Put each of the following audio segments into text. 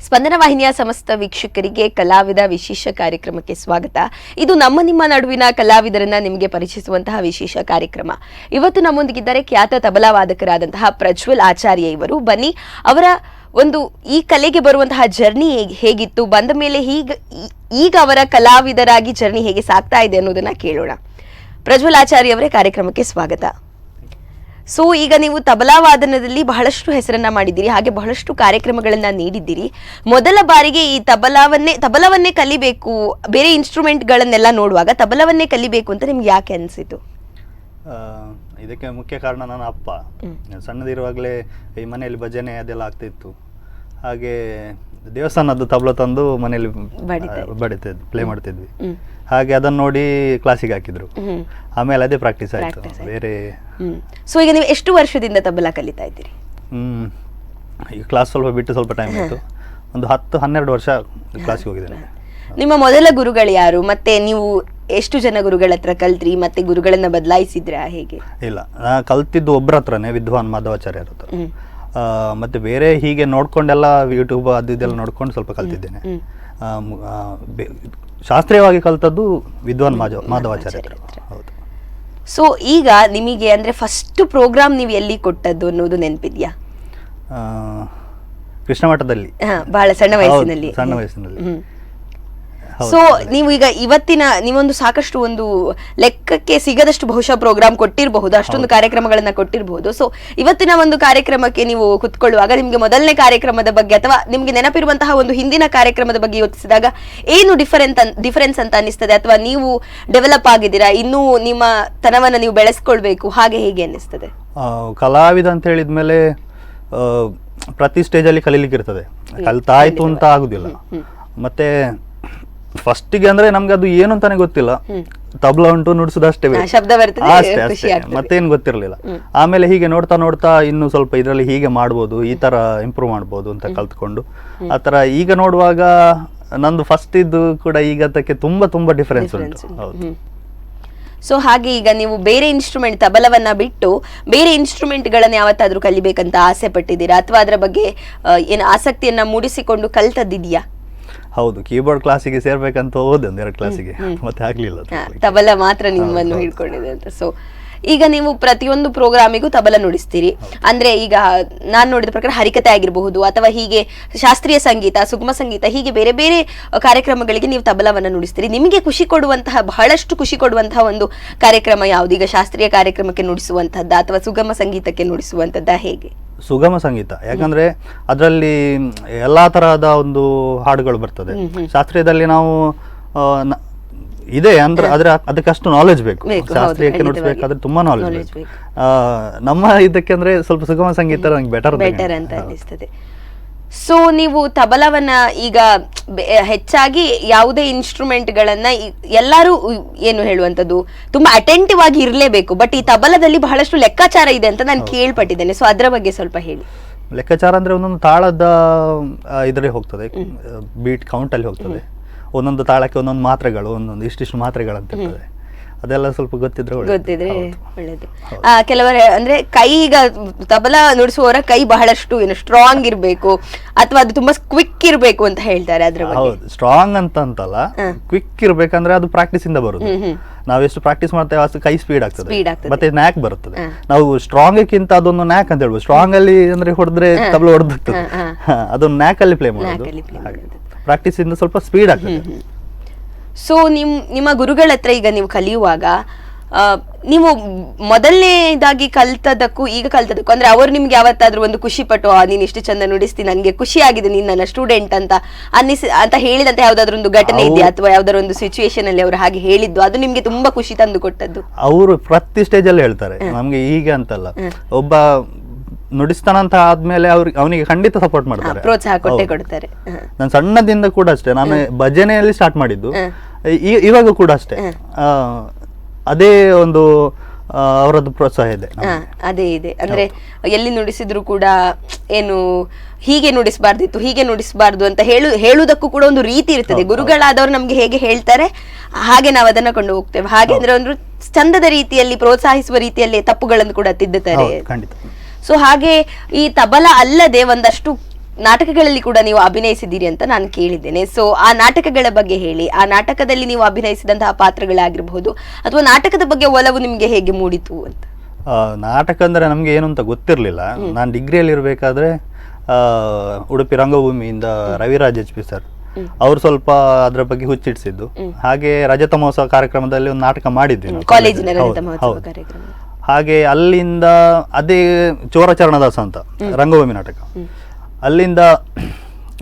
ಸ್ಪಂದನ ವಾಹಿನಿಯ ಸಮಸ್ತ ವೀಕ್ಷಕರಿಗೆ ಕಲಾವಿದ ವಿಶೇಷ ಕಾರ್ಯಕ್ರಮಕ್ಕೆ ಸ್ವಾಗತ. ಇದು ನಿಮ್ಮ ನಡುವಿನ ಕಲಾವಿದರನ್ನ ನಿಮಗೆ ಪರಿಚಯಿಸುವಂತಹ ವಿಶೇಷ ಕಾರ್ಯಕ್ರಮ. ಇವತ್ತು ನಮ್ಮೊಂದಿಗಿದ್ದಾರೆ ಖ್ಯಾತ ತಬಲಾ ವಾದಕರಾದಂತಹ ಪ್ರಜ್ವಲ್ ಆಚಾರ್ಯ ಇವರು. ಬನ್ನಿ ಅವರ ಒಂದು ಈ ಕಲೆಗೆ ಬರುವಂತಹ ಜರ್ನಿ ಹೇಗಿತ್ತು, ಬಂದ ಮೇಲೆ ಈಗ ಅವರ ಕಲಾವಿದರಾಗಿ ಜರ್ನಿ ಹೇಗೆ ಸಾಗ್ತಾ ಇದೆ ಅನ್ನೋದನ್ನ ಕೇಳೋಣ. ಪ್ರಜ್ವಲ್ ಆಚಾರ್ಯ ಅವರೇ, ಕಾರ್ಯಕ್ರಮಕ್ಕೆ ಸ್ವಾಗತ. ಸೊ ಈಗ ನೀವು ತಬಲಾ ವಾದನದಲ್ಲಿ ಬಹಳಷ್ಟು ಹೆಸರನ್ನ ಮಾಡಿದ್ದೀರಿ, ಹಾಗೆ ಬಹಳಷ್ಟು ಕಾರ್ಯಕ್ರಮಗಳನ್ನ ನೀಡಿದ್ದೀರಿ. ಮೊದಲ ಬಾರಿಗೆ ಈ ತಬಲವನ್ನೇ ಕಲಿಬೇಕು, ಬೇರೆ ಇನ್ಸ್ಟ್ರೂಮೆಂಟ್ಗಳನ್ನೆಲ್ಲ ನೋಡುವಾಗ ತಬಲವನ್ನೇ ಕಲಿಬೇಕು ಅಂತ ನಿಮ್ಗೆ ಯಾಕೆ ಅನಿಸಿತು? ಇದಕ್ಕೆ ಮುಖ್ಯ ಕಾರಣ ನನ್ನ ಅಪ್ಪ. ಸಣ್ಣದಿರುವಾಗಲೇ ಈ ಮನೆಯಲ್ಲಿ ಭಜನೆ ಅದೆಲ್ಲ ಆಗ್ತಿತ್ತು. ಹಾಗೆ ದೇವಸ್ಥಾನದ್ದು ತಬಲ ತಂದು ಮನೆಯಲ್ಲಿ ಬಡಿತಿದ್ವಿ, ಪ್ಲೇ ಮಾಡ್ತಿದ್ವಿ. ಹಾಗೆ ಅದನ್ನ ನೋಡಿ ಕ್ಲಾಸಿಗೆ ಹಾಕಿದ್ರು. ಆಮೇಲೆ ಅದೇ ಪ್ರಾಕ್ಟೀಸ್ ಆಯ್ತು ಬೇರೆ. ಸೊ ಈಗ ನೀವು ಎಷ್ಟು ವರ್ಷದಿಂದ ತಬಲಾ ಕಲಿತಾ ಇದ್ದೀರಿ? ಈ ಕ್ಲಾಸ್ ಸ್ವಲ್ಪ ಟೈಮ್ ಆಯ್ತು. ಒಂದು 10-12 ವರ್ಷ ಕ್ಲಾಸಿಗೆ ಹೋಗಿದ್ದೇನೆ. ನಿಮ್ಮ ಮೊದಲ ಗುರುಗಳು ಯಾರು, ಮತ್ತೆ ನೀವು ಎಷ್ಟು ಜನ ಗುರುಗಳ ಹತ್ರ ಕಲ್ತ್ರಿ, ಮತ್ತೆ ಗುರುಗಳನ್ನ ಬದಲಾಯಿಸಿದ್ರಾ ಹೇಗೆ? ಇಲ್ಲ, ನಾ ಕಲ್ತಿದ್ದು ಒಬ್ಬರ ಹತ್ರನೇ, ವಿದ್ವಾನ್ ಮಾಧವಾಚಾರ್ಯ ಹತ್ರ. ಮತ್ತೆ ಬೇರೆ ಹೀಗೆ ನೋಡ್ಕೊಂಡೆಲ್ಲ ಯೂಟ್ಯೂಬ್ ಅದೆಲ್ಲ ನೋಡ್ಕೊಂಡು ಸ್ವಲ್ಪ ಕಲ್ತಿದ್ದೇನೆ. ಶಾಸ್ತ್ರೀಯವಾಗಿ ಕಲ್ತದ್ದು ವಿದ್ವಾನ್ ಮಾಧವಾಚಾರ್ಯ ಹತ್ರ. ಹೌದು. ಸೊ ಈಗ ನಿಮಗೆ ಅಂದ್ರೆ ಫಸ್ಟ್ ಪ್ರೋಗ್ರಾಮ್ ನೀವು ಎಲ್ಲಿ ಕೊಟ್ಟದ್ದು ಅನ್ನೋದು ನೆನಪಿದ್ಯಾ? ಕೃಷ್ಣ ಮಠದಲ್ಲಿ, ಬಹಳ ಸಣ್ಣ ವಯಸ್ಸಿನಲ್ಲಿ. ಸೊ ನೀವು ಈಗ ನೀವೊಂದು ಸಾಕಷ್ಟು ಒಂದು ಲೆಕ್ಕಕ್ಕೆ ಸಿಗದಷ್ಟು ಬಹುಶಃ ಪ್ರೋಗ್ರಾಮ್ ಕೊಟ್ಟಿರಬಹುದು, ಅಷ್ಟೊಂದು ಕಾರ್ಯಕ್ರಮಗಳನ್ನ ಕೊಟ್ಟಿರಬಹುದು. ಸೊ ಇವತ್ತಿನ ಒಂದು ಕಾರ್ಯಕ್ರಮಕ್ಕೆ ನೀವು ಕುತ್ಕೊಳ್ಳುವಾಗ ನಿಮ್ಗೆ ಮೊದಲನೇ ಕಾರ್ಯಕ್ರಮದ ಬಗ್ಗೆ ಅಥವಾ ನಿಮ್ಗೆ ನೆನಪಿರುವಂತಹ ಒಂದು ಹಿಂದಿನ ಕಾರ್ಯಕ್ರಮದ ಬಗ್ಗೆ ಯೋಚಿಸಿದಾಗ ಏನು ಡಿಫರೆನ್ಸ್ ಅಂತ ಅನಿಸ್ತದೆ, ಅಥವಾ ನೀವು ಡೆವಲಪ್ ಆಗಿದ್ದೀರಾ, ಇನ್ನೂ ನಿಮ್ಮ ತನವನ್ನ ನೀವು ಬೆಳೆಸ್ಕೊಳ್ಬೇಕು, ಹಾಗೆ ಹೇಗೆ ಅನ್ನಿಸ್ತದೆ? ಕಲಾವಿದ ಅಂತ ಹೇಳಿದ್ಮೇಲೆ ಪ್ರತಿ ಸ್ಟೇಜಲ್ಲಿ ಕಲೀಲಿಕ್ಕೆ ಇರ್ತದೆ, ಕಲ್ತಾಯ್ತು ಅಂತ ಆಗುದಿಲ್ಲ. ಮತ್ತೆ ಫಸ್ಟಿಗೆ ಅಂದ್ರೆ ನಮ್ಗೆ ಅದು ಏನು ಅಂತಾನೆ ಗೊತ್ತಿಲ್ಲ, ತಬಲಾ ಉಂಟು ನುಡಿಸುದು ಅಷ್ಟೇ, ಅಷ್ಟೇ ಮತ್ತೇನ್ ಗೊತ್ತಿರ್ಲಿಲ್ಲ. ಆಮೇಲೆ ಹೀಗೆ ನೋಡ್ತಾ ನೋಡ್ತಾ ಇನ್ನು ಸ್ವಲ್ಪ ಇದರಲ್ಲಿ ಹೀಗೆ ಮಾಡ್ಬೋದು, ಈ ತರ ಇಂಪ್ರೂವ್ ಮಾಡ್ಬೋದು ಅಂತ ಕಲ್ತ್ಕೊಂಡು ಆತರ ಈಗ ನೋಡುವಾಗ ನಂದು ಫಸ್ಟ್ ಇದ್ದು ಕೂಡ ಈಗ ಅದಕ್ಕೆ ತುಂಬಾ ಡಿಫರೆನ್ಸ್ ಉಂಟು. ಹೌದು. ಸೊ ಹಾಗೆ ಈಗ ನೀವು ಬೇರೆ ಇನ್ಸ್ಟ್ರೂಮೆಂಟ್, ತಬಲವನ್ನ ಬಿಟ್ಟು ಬೇರೆ ಇನ್ಸ್ಟ್ರೂಮೆಂಟ್ ಗಳನ್ನ ಯಾವತ್ತಾದ್ರೂ ಕಲಿಬೇಕಂತ ಆಸೆ ಪಟ್ಟಿದ್ದೀರಾ, ಅಥವಾ ಅದರ ಬಗ್ಗೆ ಏನು ಆಸಕ್ತಿಯನ್ನ ಮೂಡಿಸಿಕೊಂಡು ಕಲ್ತದ್ದಿದ್ಯಾ? ಹೌದು, ಕೀಬೋರ್ಡ್ ಕ್ಲಾಸಿಗೆ ಸೇರ್ಬೇಕಂತ ಹೋದೆ 1-2 ಕ್ಲಾಸಿಗೆ, ಮತ್ತೆ ಆಗ್ಲಿಲ್ಲ. ತಬಲ ಮಾತ್ರ ನಿಮ್ಮನ್ನು ಹಿಡ್ಕೊಂಡಿದೆ ಅಂತ. ಸೊ ಈಗ ನೀವು ಪ್ರತಿಯೊಂದು ಪ್ರೋಗ್ರಾಮಿಗೂ ತಬಲ ನುಡಿಸ್ತೀರಿ. ಅಂದ್ರೆ ಈಗ ನಾನು ನೋಡಿದ ಪ್ರಕಾರ ಹರಿಕತೆ ಆಗಿರಬಹುದು, ಅಥವಾ ಹೀಗೆ ಶಾಸ್ತ್ರೀಯ ಸಂಗೀತ, ಸುಗಮ ಸಂಗೀತ, ಹೀಗೆ ಬೇರೆ ಬೇರೆ ಕಾರ್ಯಕ್ರಮಗಳಿಗೆ ನೀವು ತಬಲವನ್ನ ನುಡಿಸ್ತೀರಿ. ನಿಮಗೆ ಬಹಳಷ್ಟು ಖುಷಿ ಕೊಡುವಂತಹ ಒಂದು ಕಾರ್ಯಕ್ರಮ ಯಾವುದು? ಈಗ ಶಾಸ್ತ್ರೀಯ ಕಾರ್ಯಕ್ರಮಕ್ಕೆ ನುಡಿಸುವಂತಹದ್ದ ಅಥವಾ ಸುಗಮ ಸಂಗೀತಕ್ಕೆ ನುಡಿಸುವಂತದ್ದ, ಹೇಗೆ? ಸುಗಮ ಸಂಗೀತ, ಯಾಕಂದ್ರೆ ಅದರಲ್ಲಿ ಎಲ್ಲಾ ತರಹದ ಒಂದು ಹಾಡುಗಳು ಬರ್ತದೆ. ಶಾಸ್ತ್ರೀಯದಲ್ಲಿ ನಾವು ಇದೆ ಅಂದ್ರೆ ಅದಕ್ಕೆ ಅಷ್ಟು ನಾಲೆಜ್ ಬೇಕು. ಶಾಸ್ತ್ರೀಯಕ್ಕೆ ನುಡಿಸ್ಬೇಕಾದ್ರೆ ತುಂಬಾ ನಾಲೆಜ್ ಬೇಕು. ನಮ್ಮ ಇದಕ್ಕೆ ಅಂದ್ರೆ ಸ್ವಲ್ಪ ಸುಗಮ ಸಂಗೀತ ನಂಗೆ ಬೆಟರ್ ಅಂತ ಅನಿಸ್ತದೆ. ಸೊ ನೀವು ತಬಲವನ್ನ ಈಗ ಹೆಚ್ಚಾಗಿ ಯಾವುದೇ ಇನ್ಸ್ಟ್ರೂಮೆಂಟ್ ಗಳನ್ನ ಎಲ್ಲರೂ ಏನು ಹೇಳುವಂತದ್ದು ತುಂಬಾ ಅಟೆಂಟಿವ್ ಆಗಿ ಇರಲೇಬೇಕು, ಬಟ್ ಈ ತಬಲದಲ್ಲಿ ಬಹಳಷ್ಟು ಲೆಕ್ಕಾಚಾರ ಇದೆ ಅಂತ ನಾನು ಕೇಳ್ಪಟ್ಟಿದ್ದೇನೆ. ಸೊ ಅದ್ರ ಬಗ್ಗೆ ಸ್ವಲ್ಪ ಹೇಳಿ. ಲೆಕ್ಕಾಚಾರ ಅಂದ್ರೆ ಒಂದೊಂದು ತಾಳದ ಇದರಲ್ಲಿ ಹೋಗ್ತದೆ, ಬೀಟ್ ಕೌಂಟ್ ಅಲ್ಲಿ ಹೋಗ್ತದೆ. ಒಂದೊಂದು ತಾಳಕ್ಕೆ ಒಂದೊಂದು ಮಾತ್ರೆಗಳು, ಒಂದೊಂದು ಇಷ್ಟಿಷ್ಟು ಮಾತ್ರೆಗಳು ಅಂತ ಇರ್ತದೆ. ಅದೆಲ್ಲ ಸ್ವಲ್ಪ ಗೊತ್ತಿದ್ರೆ ಒಳ್ಳೇದು. ಕೆಲವರ ಅಂದ್ರೆ ಕೈ, ಈಗ ತಬಲಾ ನುಡಿಸುವವರ ಕೈ ಬಹಳಷ್ಟು ಸ್ಟ್ರಾಂಗ್ ಇರ್ಬೇಕು, ಅಥವಾ ಅದು ತುಂಬಾ ಕ್ವಿಕ್ ಇರ್ಬೇಕು ಅಂತ ಹೇಳ್ತಾರೆ. ಅದ್ರ ಬಗ್ಗೆ ಹೌದು, ಸ್ಟ್ರಾಂಗ್ ಅಂತಲ್ಲ, ಕ್ವಿಕ್ ಇರ್ಬೇಕಂದ್ರೆ ಅದು ಪ್ರಾಕ್ಟೀಸ್ ಇಂದ ಬರುದು. ನಾವೆಷ್ಟು ಪ್ರಾಕ್ಟೀಸ್ ಮಾಡ್ತೇವೆ ಅಷ್ಟು ಕೈ ಸ್ಪೀಡ್ ಆಗ್ತದೆ, ಮತ್ತೆ ನ್ಯಾಕ್ ಬರುತ್ತದೆ. ನಾವು ಸ್ಟ್ರಾಂಗ್ ಗಿಂತ ಅದೊಂದು ನ್ಯಾಕ್ ಅಂತ ಹೇಳ್ಬೋದು. ಸ್ಟ್ರಾಂಗ್ ಅಲ್ಲಿ ಅಂದ್ರೆ ಹೊಡೆದ್ರೆ ತಬಲ ಹೊಡೆದಾಗ್ತದೆ, ಅದೊಂದು ನ್ಯಾಕ್ ಅಲ್ಲಿ ಪ್ಲೇ ಮಾಡೋದು. ಪ್ರಾಕ್ಟೀಸ್ ಇಂದ ಸ್ವಲ್ಪ ಸ್ಪೀಡ್ ಆಗ್ತದೆ. ಸೊ ನಿಮ್ಮ ಗುರುಗಳ ಹತ್ರ ಈಗ ನೀವು ಕಲಿಯುವಾಗ ನೀವು ಮೊದಲನೇದಾಗಿ ಕಲ್ತದಕ್ಕೂ ಈಗ ಕಲ್ತದಕ್ಕೂ ಅಂದ್ರೆ ಅವರು ನಿಮ್ಗೆ ಯಾವತ್ತಾದ್ರೂ ಒಂದು ಖುಷಿ ಪಟ್ಟು, ನೀನ್ ಇಷ್ಟು ಚಂದ ನುಡಿಸ್ತಿ, ನನ್ಗೆ ಖುಷಿ ಆಗಿದೆ, ನೀನ್ ನನ್ನ ಸ್ಟೂಡೆಂಟ್ ಅಂತ ಹೇಳಿದಂತ ಯಾವ್ದಾದ್ರು ಒಂದು ಘಟನೆ ಇದೆಯಾ, ಅಥವಾ ಯಾವ್ದಾದ್ರು ಒಂದು ಸಿಚುವೇಶನ್ ಅಲ್ಲಿ ಅವರು ಹಾಗೆ ಹೇಳಿದ್ದು ಅದು ನಿಮ್ಗೆ ತುಂಬಾ ಖುಷಿ ತಂದು ಕೊಟ್ಟದ್ದು? ಅವರು ಪ್ರತಿ ಸ್ಟೇಜ್ ಅಲ್ಲಿ ಹೇಳ್ತಾರೆ ನಮ್ಗೆ, ಹೀಗೆ ಅಂತಲ್ಲ, ಒಬ್ಬ ನುಡಿಸ್ತಾನಂತ ಆದ್ಮೇಲೆ ಅವನಿಗೆ ಖಂಡಿತ ಸಪೋರ್ಟ್ ಮಾಡ್ತಾರೆ, ಪ್ರೋತ್ಸಾಹ ಕೊಟ್ಟೆ ಕೊಡ್ತಾರೆ. ನಾನು ಸಣ್ಣದಿಂದ ಕೂಡ ಅಷ್ಟೇ, ನಾನು ಭಜನೆಯಲ್ಲಿ ಸ್ಟಾರ್ಟ್ ಮಾಡಿದ್ದು, ಇವಾಗ ಕೂಡ ಅಷ್ಟೇ. ಅದೇ ಒಂದು ಅವರದ್ದು ಪ್ರೋತ್ಸಾಹ ಇದೆ. ಅದೇ ಇದೆ ಅಂದ್ರೆ ಎಲ್ಲಿ ನುಡಿಸಿದ್ರು ಕೂಡ ಏನು ಹೀಗೆ ನುಡಿಸಬಾರ್ದಿತ್ತು, ಹೀಗೆ ನುಡಿಸಬಾರ್ದು ಅಂತ ಹೇಳುವುದಕ್ಕೂ ಕೂಡ ಒಂದು ರೀತಿ ಇರ್ತದೆ. ಗುರುಗಳಾದವರು ನಮ್ಗೆ ಹೇಗೆ ಹೇಳ್ತಾರೆ ಹಾಗೆ ನಾವು ಅದನ್ನ ಕೊಂಡು ಹೋಗ್ತೇವೆ. ಹಾಗೆ ಅಂದ್ರೆ ಒಂದು ಚಂದದ ರೀತಿಯಲ್ಲಿ, ಪ್ರೋತ್ಸಾಹಿಸುವ ರೀತಿಯಲ್ಲಿ ತಪ್ಪುಗಳನ್ನು ಕೂಡ ತಿದ್ದುತ್ತಾರೆ. ಸೊ ಹಾಗೆ ಈ ತಬಲ ಅಲ್ಲದೆ ಒಂದಷ್ಟು ನಾಟಕಗಳಲ್ಲಿ ಕೂಡ ನೀವು ಅಭಿನಯಿಸಿದ್ದೀರಿ ಅಂತ ನಾನು ಕೇಳಿದ್ದೇನೆ. ಸೊ ಆ ನಾಟಕಗಳ ಬಗ್ಗೆ ಹೇಳಿ, ಆ ನಾಟಕದಲ್ಲಿ ನೀವು ಅಭಿನಯಿಸಿದಂತಹ ಪಾತ್ರಗಳಾಗಿರಬಹುದು ಅಥವಾ ನಾಟಕದ ಬಗ್ಗೆ ಒಲವು ನಿಮ್ಗೆ ಹೇಗೆ ಮೂಡಿತು ಅಂತ. ನಾಟಕ ಅಂದ್ರೆ ನಮ್ಗೆ ಏನು ಅಂತ ಗೊತ್ತಿರ್ಲಿಲ್ಲ. ನಾನು ಡಿಗ್ರಿಯಲ್ಲಿ ಇರ್ಬೇಕಾದ್ರೆ ಉಡುಪಿ ರಂಗಭೂಮಿಯಿಂದ ರವಿರಾಜ್ HP ಸರ್ ಅವ್ರು ಸ್ವಲ್ಪ ಅದ್ರ ಬಗ್ಗೆ ಹುಚ್ಚಿಡ್ಸಿದ್ದು. ಹಾಗೆ ರಜತ ಮಹೋತ್ಸವ ಕಾರ್ಯಕ್ರಮದಲ್ಲಿ ಒಂದು ನಾಟಕ ಮಾಡಿದ್ವಿ ನಾವು ಕಾಲೇಜಿನ ರಜತ ಮಹೋತ್ಸವ ಕಾರ್ಯಕ್ರಮ. ಹಾಗೆ ಅಲ್ಲಿಂದ ಅದೇ ಚೋರಚರಣದಾಸ ಅಂತ ರಂಗಭೂಮಿ ನಾಟಕ, ಅಲ್ಲಿಂದ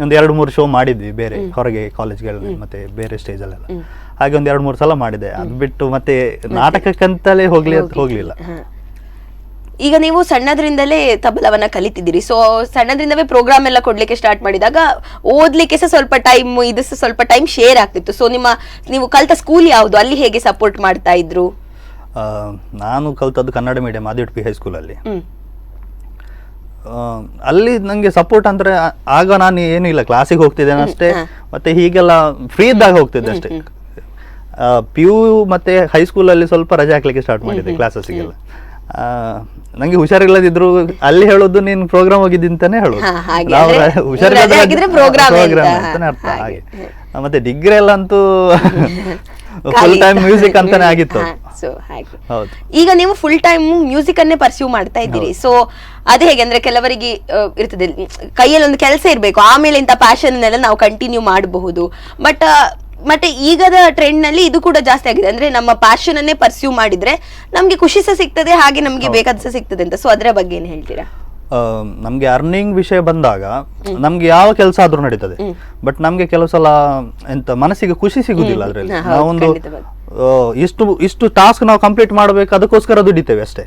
ಒಂದು 2-3 ಶೋ ಮಾಡಿದ್ವಿ ಬೇರೆ ಹೊರಗೆ ಕಾಲೇಜ್ಗಳಲ್ಲಿ ಮತ್ತೆ ಬೇರೆ ಸ್ಟೇಜಲ್ಲೆಲ್ಲ. ಹಾಗೆ ಒಂದು 2-3 ಸಲ ಮಾಡಿದೆ. ಅದು ಬಿಟ್ಟು ಮತ್ತೆ ನಾಟಕಕ್ಕಂತಲೇ ಹೋಗ್ಲಿಲ್ಲ. ಈಗ ನೀವು ಸಣ್ಣದ್ರಿಂದಲೇ ತಬಲವನ್ನ ಕಲಿತಿದ್ದೀರಿ. ಸೊ ಸಣ್ಣದ್ರಿಂದವೇ ಪ್ರೋಗ್ರಾಮ್ ಎಲ್ಲ ಕೊಡ್ಲಿಕ್ಕೆ ಸ್ಟಾರ್ಟ್ ಮಾಡಿದಾಗ ಓದ್ಲಿಕ್ಕೆ ಸಹ ಸ್ವಲ್ಪ ಟೈಮ್ ಇದು ಸಹ ಸ್ವಲ್ಪ ಟೈಮ್ ಶೇರ್ ಆಗ್ತಿತ್ತು. ಸೊ ನೀವು ಕಲ್ತ ಸ್ಕೂಲ್ ಯಾವುದು, ಅಲ್ಲಿ ಹೇಗೆ ಸಪೋರ್ಟ್ ಮಾಡ್ತಾ ಇದ್ರು? ನಾನು ಕಲ್ತದ್ದು ಕನ್ನಡ ಮೀಡಿಯಂ ಆದಿಉಡುಪಿ ಹೈಸ್ಕೂಲಲ್ಲಿ. ಅಲ್ಲಿ ನಂಗೆ ಸಪೋರ್ಟ್ ಅಂದ್ರೆ ಆಗ ನಾನು ಏನು ಇಲ್ಲ, ಕ್ಲಾಸಿಗೆ ಹೋಗ್ತಿದ್ದೇನೆ ಅಷ್ಟೇ, ಮತ್ತೆ ಹೀಗೆಲ್ಲ ಫ್ರೀ ಇದ್ದಾಗ ಹೋಗ್ತಿದ್ದೆ ಅಷ್ಟೇ. PU ಮತ್ತೆ ಹೈಸ್ಕೂಲಲ್ಲಿ ಸ್ವಲ್ಪ ರಜೆ ಹಾಕ್ಲಿಕ್ಕೆ ಸ್ಟಾರ್ಟ್ ಮಾಡಿದೆ ಕ್ಲಾಸಸ್ಗೆಲ್ಲ. ನಂಗೆ ಹುಷಾರಿಲ್ಲದಿದ್ರು ಅಲ್ಲಿ ಹೇಳೋದು ನೀನು ಪ್ರೋಗ್ರಾಮ್ ಹೋಗಿದ್ದಿ ಅಂತಾನೆ ಹೇಳೋದು, ಹುಷಾರಿಲ್ಲ ಪ್ರೋಗ್ರಾಮ್ ಅಂತಾನೆ ಅರ್ಥ. ಹಾಗೆ ಮತ್ತೆ ಡಿಗ್ರಿ ಎಲ್ಲ ಅಂತೂ ಫುಲ್ ಟೈಮ್ ಮ್ಯೂಸಿಕ್ ಅಂತಾನೆ ಆಗಿತ್ತು. ಈಗ ನೀವು ಫುಲ್ ಟೈಮ್ ಮ್ಯೂಸಿಕ್ ಅನ್ನೇ ಪರ್ಸ್ಯೂ ಮಾಡ್ತಾ ಇದ್ದೀರಿ. ಸೊ ಅದೇ ಹೇಗೆ ಅಂದ್ರೆ ಕೆಲವರಿಗೆ ಇರ್ತದೆ ಕೈಯಲ್ಲಿ ಒಂದು ಕೆಲಸ ಇರ್ಬೇಕು, ಆಮೇಲೆ ಇಂಥ ಪ್ಯಾಷನ್ ಎಲ್ಲ ನಾವು ಕಂಟಿನ್ಯೂ ಮಾಡಬಹುದು. ಮತ್ತೆ ಈಗದ ಟ್ರೆಂಡ್ ನಲ್ಲಿ ಇದು ಕೂಡ ಜಾಸ್ತಿ ಆಗಿದೆ. ಅಂದ್ರೆ ನಮ್ಮ ಪ್ಯಾಷನ್ ಅನ್ನೇ ಪರ್ಸ್ಯೂ ಮಾಡಿದ್ರೆ ನಮ್ಗೆ ಖುಷಿ ಸಹ ಸಿಗ್ತದೆ, ಹಾಗೆ ನಮ್ಗೆ ಬೇಕಾದ ಸಹ ಸಿಗ್ತದೆ ಅಂತ. ಸೊ ಅದ್ರ ಬಗ್ಗೆ ಏನ್ ಹೇಳ್ತೀರಾ? ನಮ್ಗೆ ಅರ್ನಿಂಗ್ ವಿಷಯ ಬಂದಾಗ ನಮ್ಗೆ ಯಾವ ಕೆಲಸ ಆದ್ರೂ ನಡೀತದೆ. ಬಟ್ ನಮ್ಗೆ ಕೆಲವು ಸಲ ಎಂತ ಮನಸ್ಸಿಗೆ ಖುಷಿ ಸಿಗುದಿಲ್ಲ ಅದ್ರಲ್ಲಿ. ನಾವೊಂದು ಇಷ್ಟು ಟಾಸ್ಕ್ ನಾವು ಕಂಪ್ಲೀಟ್ ಮಾಡ್ಬೇಕು, ಅದಕ್ಕೋಸ್ಕರ ದುಡಿತೇವೆ ಅಷ್ಟೇ.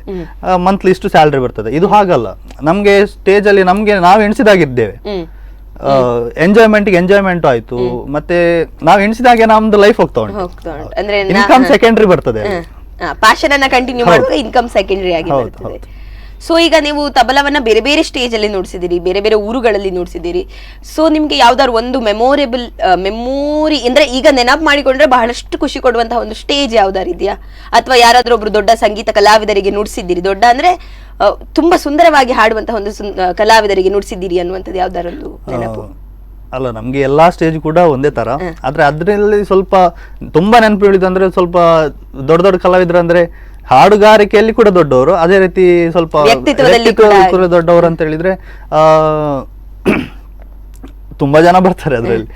ಮಂತ್ಲಿ ಇಷ್ಟು ಸ್ಯಾಲ್ರಿ ಬರ್ತದೆ. ಇದು ಹಾಗಲ್ಲ. ನಮ್ಗೆ ಸ್ಟೇಜ್ ಅಲ್ಲಿ ನಮ್ಗೆ ನಾವು ಎಣಿಸಿದಾಗಿದ್ದೇವೆ, ಎಂಜಾಯ್ಮೆಂಟ್ ಆಯ್ತು, ಮತ್ತೆ ನಾವು ಎಣಿಸಿದಾಗೆ ನಮ್ದು ಲೈಫ್ ಹೋಗ್ತಾ ಉಂಟು. ಇನ್ಕಮ್ ಸೆಕೆಂಡ್ರಿ ಬರ್ತದೆ. ಪ್ಯಾಷನ್ ಅನ್ನ ಕಂಟಿನ್ಯೂ ಮಾಡುವಾಗ ಇನ್ಕಮ್ ಸೆಕೆಂಡರಿ ಆಗಿ ಬರ್ತದೆ. ಸೊ ಈಗ ನೀವು ತಬಲವನ್ನ ಬೇರೆ ಬೇರೆ ಸ್ಟೇಜ್ ಅಲ್ಲಿ ನುಡಿಸಿದಿರಿ, ಬೇರೆ ಬೇರೆ ಊರುಗಳಲ್ಲಿ ನುಡಿಸಿದಿರಿ. ಸೊ ನಿಮ್ಗೆ ಯಾವ್ದಾದ್ರು ಒಂದು ಮೆಮೊರಿ ಅಂದ್ರೆ ಈಗ ನೆನಪು ಮಾಡಿಕೊಂಡ್ರೆ ಬಹಳಷ್ಟು ಖುಷಿ ಕೊಡುವಂತಹ ಒಂದು ಸ್ಟೇಜ್ ಯಾವ್ದಾರು ಇದೆಯಾ? ಅಥವಾ ಯಾರಾದ್ರೂ ಒಬ್ರು ದೊಡ್ಡ ಸಂಗೀತ ಕಲಾವಿದರಿಗೆ ನುಡಿಸಿದ್ದೀರಿ, ದೊಡ್ಡ ಅಂದ್ರೆ ತುಂಬಾ ಸುಂದರವಾಗಿ ಹಾಡುವಂತಹ ಒಂದು ಕಲಾವಿದರಿಗೆ ನುಡಿಸಿದ್ದೀರಿ ಅನ್ನುವಂಥದ್ದು ಯಾವ್ದಾರೊಂದು ನೆನಪು? ಅಲ್ಲ, ನಮ್ಗೆ ಎಲ್ಲಾ ಸ್ಟೇಜ್ ಕೂಡ ಒಂದೇ ತರ. ಆದ್ರೆ ಅದ್ರಲ್ಲಿ ಸ್ವಲ್ಪ ತುಂಬಾ ನೆನಪು ಹೇಳಿದಂದ್ರೆ ಸ್ವಲ್ಪ ದೊಡ್ಡ ದೊಡ್ಡ ಕಲಾವಿದ್ರು ಅಂದ್ರೆ ಹಾಡುಗಾರಿಕೆಯಲ್ಲಿ ಕೂಡ ದೊಡ್ಡವರು, ಅದೇ ರೀತಿ ಸ್ವಲ್ಪ ವ್ಯಕ್ತಿತ್ವದಲ್ಲಿ ದೊಡ್ಡವರು ಅಂತ ಹೇಳಿದ್ರೆ ತುಂಬಾ ಜನ ಬರ್ತಾರೆ ಅದ್ರಲ್ಲಿ.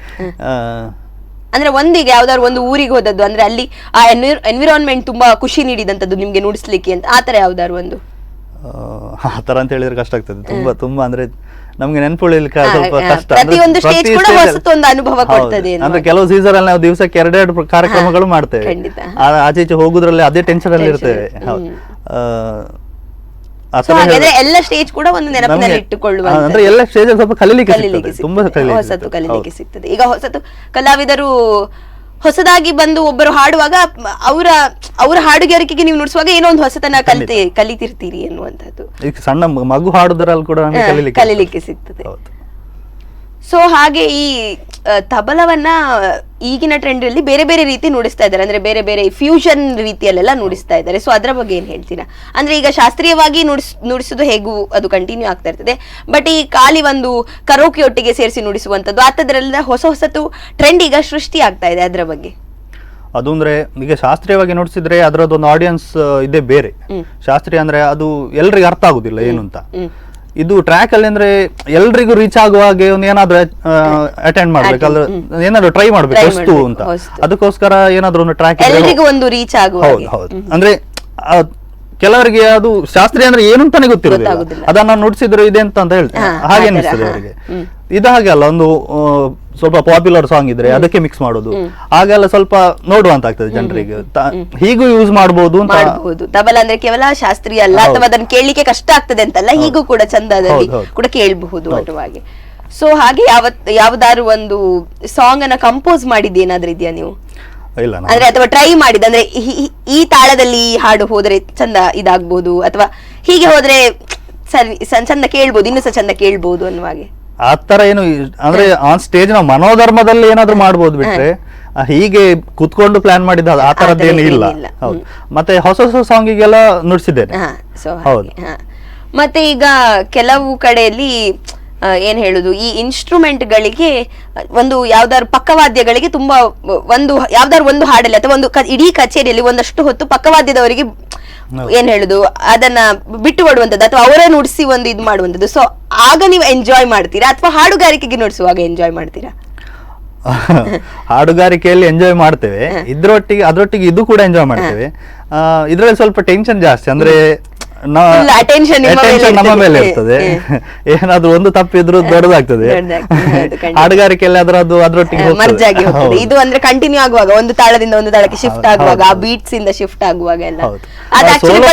ಅಂದ್ರೆ ಒಂದಿಗೆ ಯಾವ್ದಾದ್ರು ಒಂದು ಊರಿಗೆ ಹೋದದ್ದು ಅಂದ್ರೆ ಅಲ್ಲಿ ಆ ಎನ್ವಿರಾನ್ಮೆಂಟ್ ತುಂಬಾ ಖುಷಿ ನೀಡಿದಂತದ್ದು ನಿಮ್ಗೆ ನುಡಿಸ್ಲಿಕ್ಕೆ ಅಂತ, ಆತರ ಯಾವ್ದಾದ್ರು ಒಂದು? ಆತರ ಅಂತ ಹೇಳಿದ್ರೆ ಕಷ್ಟ ಆಗ್ತದೆ. ತುಂಬಾ ಅಂದ್ರೆ ನಮ್ಗೆ ನೆನಪುಳಿಲಿಕ್ಕೆ ಸ್ವಲ್ಪ ಕಷ್ಟ. ಅಂದ್ರೆ ಕೆಲವು ಸೀಸನ್ ಅಲ್ಲಿ ನಾವು ದಿವಸಕ್ಕೆ 2 ಕಾರ್ಯಕ್ರಮಗಳು ಮಾಡ್ತೇವೆ. ಆಚೆ ಈಚೆ ಹೋಗುದ್ರಲ್ಲಿ ಅದೇ ಟೆನ್ಷನ್ ಅಲ್ಲಿ ಇರ್ತೇವೆ. ಎಲ್ಲ ಸ್ಟೇಜ್ ಕೂಡ ಒಂದು ನೆನಪಿನಲ್ಲಿ ಇಟ್ಟುಕೊಳ್ಳುವ ಅಂದ್ರೆ ಎಲ್ಲ ಸ್ಟೇಜ್ ಸ್ವಲ್ಪ ಕಲೀಲಿಕ್ಕೆ ಹೊಸತು ಕಲೀಲಿಕ್ಕೆ ಸಿಗ್ತದೆ. ಈಗ ಹೊಸತು ಕಲಾವಿದರು ಹೊಸದಾಗಿ ಬಂದು ಒಬ್ಬರು ಹಾಡುವಾಗ ಅವರ ಹಾಡುಗಾರಿಕೆಗೆ ನೀವು ನುಡಿಸುವಾಗ ಏನೋ ಒಂದು ಹೊಸತನ ಕಲಿತಿರ್ತೀರಿ ಅನ್ನುವಂಥದ್ದು. ಸಣ್ಣ ಮಗು ಹಾಡುದ್ರಲ್ಲಿ ಕೂಡ ಕಲೀಲಿಕ್ಕೆ ಸಿಗ್ತದೆ. ಸೊ ಹಾಗೆ ಈ ತಬಲವನ್ನ ಈಗಿನ ಟ್ರೆಂಡ್ ಅಲ್ಲಿ ಬೇರೆ ಬೇರೆ ರೀತಿ ನುಡಿಸ್ತಾ ಇದ್ದಾರೆ, ಅಂದ್ರೆ ಬೇರೆ ಬೇರೆ ಫ್ಯೂಷನ್ ರೀತಿಯಲ್ಲೆಲ್ಲ ನುಡಿಸ್ತಾ ಇದ್ದಾರೆ. ಸೊ ಅದ್ರ ಬಗ್ಗೆ ಏನ್ ಹೇಳ್ತೀರಾ? ಅಂದ್ರೆ ಈಗ ಶಾಸ್ತ್ರೀಯವಾಗಿ ನುಡಿಸೋದು ಹೇಗೂ ಅದು ಕಂಟಿನ್ಯೂ ಆಗ್ತಾ ಇರ್ತದೆ, ಬಟ್ ಈ ಖಾಲಿ ಒಂದು ಕರೋಕೆ ಒಟ್ಟಿಗೆ ಸೇರಿಸಿ ನುಡಿಸುವಂತದ್ದು ಆತದ್ರೆಲ್ಲ ಹೊಸತು ಟ್ರೆಂಡ್ ಈಗ ಸೃಷ್ಟಿ ಆಗ್ತಾ ಇದೆ. ಅದ್ರ ಬಗ್ಗೆ ಅದು ಅಂದ್ರೆ ಈಗ ಶಾಸ್ತ್ರೀಯವಾಗಿ ನುಡಿಸಿದ್ರೆ ಅದರದೊಂದು ಆಡಿಯನ್ಸ್ ಇದೆ ಬೇರೆ. ಶಾಸ್ತ್ರೀಯ ಅಂದ್ರೆ ಅದು ಎಲ್ರಿಗೂ ಅರ್ಥ ಆಗುದಿಲ್ಲ ಏನು ಅಂತ. ಇದು ಟ್ರ್ಯಾಕ್ ಅಲ್ಲಿ ಅಂದ್ರೆ ಎಲ್ರಿಗೂ ರೀಚ್ ಆಗುವ ಹಾಗೆ ಒಂದು ಏನಾದ್ರು ಅಟೆಂಡ್ ಮಾಡ್ಬೇಕು, ಅಲ್ಲ ಏನಾದ್ರು ಟ್ರೈ ಮಾಡ್ಬೇಕು ಅಷ್ಟು ಅಂತ. ಅದಕ್ಕೋಸ್ಕರ ಏನಾದ್ರು ಒಂದು ಟ್ರ್ಯಾಕ್ ಒಂದು ರೀಚ್ ಆಗುವ. ಹೌದು. ಅಂದ್ರೆ ಕೆಲವರಿಗೆ ಅದು ಶಾಸ್ತ್ರೀಯ ಅಂದ್ರೆ ಏನು ಅಂತಾನೆ ಗೊತ್ತಿರೋದಿಲ್ಲ, ಅದನ್ನ ನುಡಿಸಿದ್ರು ಇದೆ ಅಂತ ಹೇಳ್ತಾರೆ, ಹಾಗೆ ಅನಿಸ್ತದೆ ಅವರಿಗೆ. ಇದು ಹಾಗೆ ಅಲ್ಲ, ಒಂದು ಸ್ವಲ್ಪ ಪಾಪ್ಯುಲರ್ ಸಾಂಗ್ ಇದ್ರೆ ಅದಕ್ಕೆ ಮಿಕ್ಸ್ ಮಾಡೋದು, ಹಾಗೆಲ್ಲ ಸ್ವಲ್ಪ ನೋಡುವಂತ ಆಗ್ತದೆ ಜನರಿಗೆ. ಹೀಗೂ ಯೂಸ್ ಮಾಡಬಹುದು ಅಂತ. ತಬಲ ಅಂದ್ರೆ ಕೇವಲ ಶಾಸ್ತ್ರೀಯ ಅಲ್ಲ, ಅಥವಾ ಅದನ್ನ ಕೇಳಲಿಕ್ಕೆ ಕಷ್ಟ ಆಗ್ತದೆ ಅಂತಲ್ಲ, ಹೀಗೂ ಕೂಡ ಚಂದದಲ್ಲಿ ಕೂಡ ಕೇಳಬಹುದು ಅನ್ನುವಾಗೆ. ಸೊ ಹಾಗೆ ಯಾವ್ದಾದ್ರು ಒಂದು ಸಾಂಗ್ ಅನ್ನ ಕಂಪೋಸ್ ಮಾಡಿದ್ದು ಏನಾದ್ರೂ ಇದೆಯಾ ನೀವು? ಇಲ್ಲ, ಅಂದ್ರೆ ಅಥವಾ ಟ್ರೈ ಮಾಡಿದ ಅಂದ್ರೆ ಈ ತಾಳದಲ್ಲಿ ಹಾಡು ಹೋದ್ರೆ ಚಂದ ಇದಾಗ್ಬೋದು, ಅಥವಾ ಹೀಗೆ ಹೋದ್ರೆ ಸರಿ ಚಂದ ಕೇಳ್ಬೋದು, ಇನ್ನೂ ಸಹ ಚಂದ ಕೇಳ್ಬೋದು ಅನ್ನುವಾಗೆ? ಆತರ ಏನು ಅಂದ್ರೆ ಆನ್ ಸ್ಟೇಜ್ ನಾವು ಮನೋಧರ್ಮದಲ್ಲಿ ಏನಾದ್ರು ಮಾಡ್ಬೋದು ಬಿಟ್ರೆ ಹೀಗೆ ಕುತ್ಕೊಂಡು ಪ್ಲಾನ್ ಮಾಡಿದ ಆ ತರದ್ದೇನು ಇಲ್ಲ. ಹೌದು. ಮತ್ತೆ ಹೊಸ ಹೊಸ ಸಾಂಗಿಗೆಲ್ಲ ನುಡಿಸಿದ್ದೇನೆ. ಹೌದು. ಮತ್ತೆ ಈಗ ಕೆಲವು ಕಡೆಯಲ್ಲಿ ಏನ್ ಹೇಳುದು, ಈ ಇನ್ಸ್ಟ್ರೂಮೆಂಟ್ಗಳಿಗೆ ಒಂದು ಯಾವ್ದಾದ್ರು ಪಕ್ಕವಾದ್ಯಗಳಿಗೆ ತುಂಬಾ ಯಾವ್ದಾದ್ರು ಒಂದು ಹಾಡಲ್ಲಿ ಅಥವಾ ಒಂದು ಇಡೀ ಕಚೇರಿಯಲ್ಲಿ ಒಂದಷ್ಟು ಹೊತ್ತು ಪಕ್ಕವಾದ್ಯದವರಿಗೆ ಏನ್ ಹೇಳುದು ಅದನ್ನ ಬಿಟ್ಟು ಕೊಡುವಂತದ್ದು ಅಥವಾ ಅವರೇ ನುಡಿಸಿ ಒಂದು ಇದು ಮಾಡುವಂತದ್ದು. ಸೊ ಆಗ ನೀವು ಎಂಜಾಯ್ ಮಾಡ್ತೀರಾ ಅಥವಾ ಹಾಡುಗಾರಿಕೆಗೆ ನುಡಿಸುವಾಗ ಎಂಜಾಯ್ ಮಾಡ್ತೀರಾ? ಹಾಡುಗಾರಿಕೆಯಲ್ಲಿ ಎಂಜಾಯ್ ಮಾಡ್ತೇವೆ, ಅದ್ರೊಟ್ಟಿಗೆ ಇದು ಕೂಡ ಎಂಜಾಯ್ ಮಾಡ್ತೇವೆ. ಇದ್ರಲ್ಲಿ ಸ್ವಲ್ಪ ಟೆನ್ಷನ್ ಜಾಸ್ತಿ, ಅಂದ್ರೆ ಅಟೆನ್ಷನ್ ನಮ್ಮ ಮೇಲೆ ಇರ್ತದೆ. ಏನಾದ್ರೂ ಒಂದು ತಪ್ಪಿದ್ರು ದೊಡ್ಡದಾಗ್ತದೆ. ಹಾಡುಗಾರಿಕೆಯಲ್ಲಿ ಅದು ಅದ್ರೊಟ್ಟಿಗೆ ಮರ್ಜ್ ಆಗಿ ಹೋಗ್ತದೆ. ಇದು ಅಂದ್ರೆ ಕಂಟಿನ್ಯೂ ಆಗುವಾಗ ಒಂದು ತಾಳದಿಂದ ಒಂದು ತಾಳಕ್ಕೆ ಶಿಫ್ಟ್ ಆಗುವಾಗ, ಆ ಬೀಟ್ಸ್ ಇಂದ ಶಿಫ್ಟ್ ಆಗುವಾಗ ಎಲ್ಲ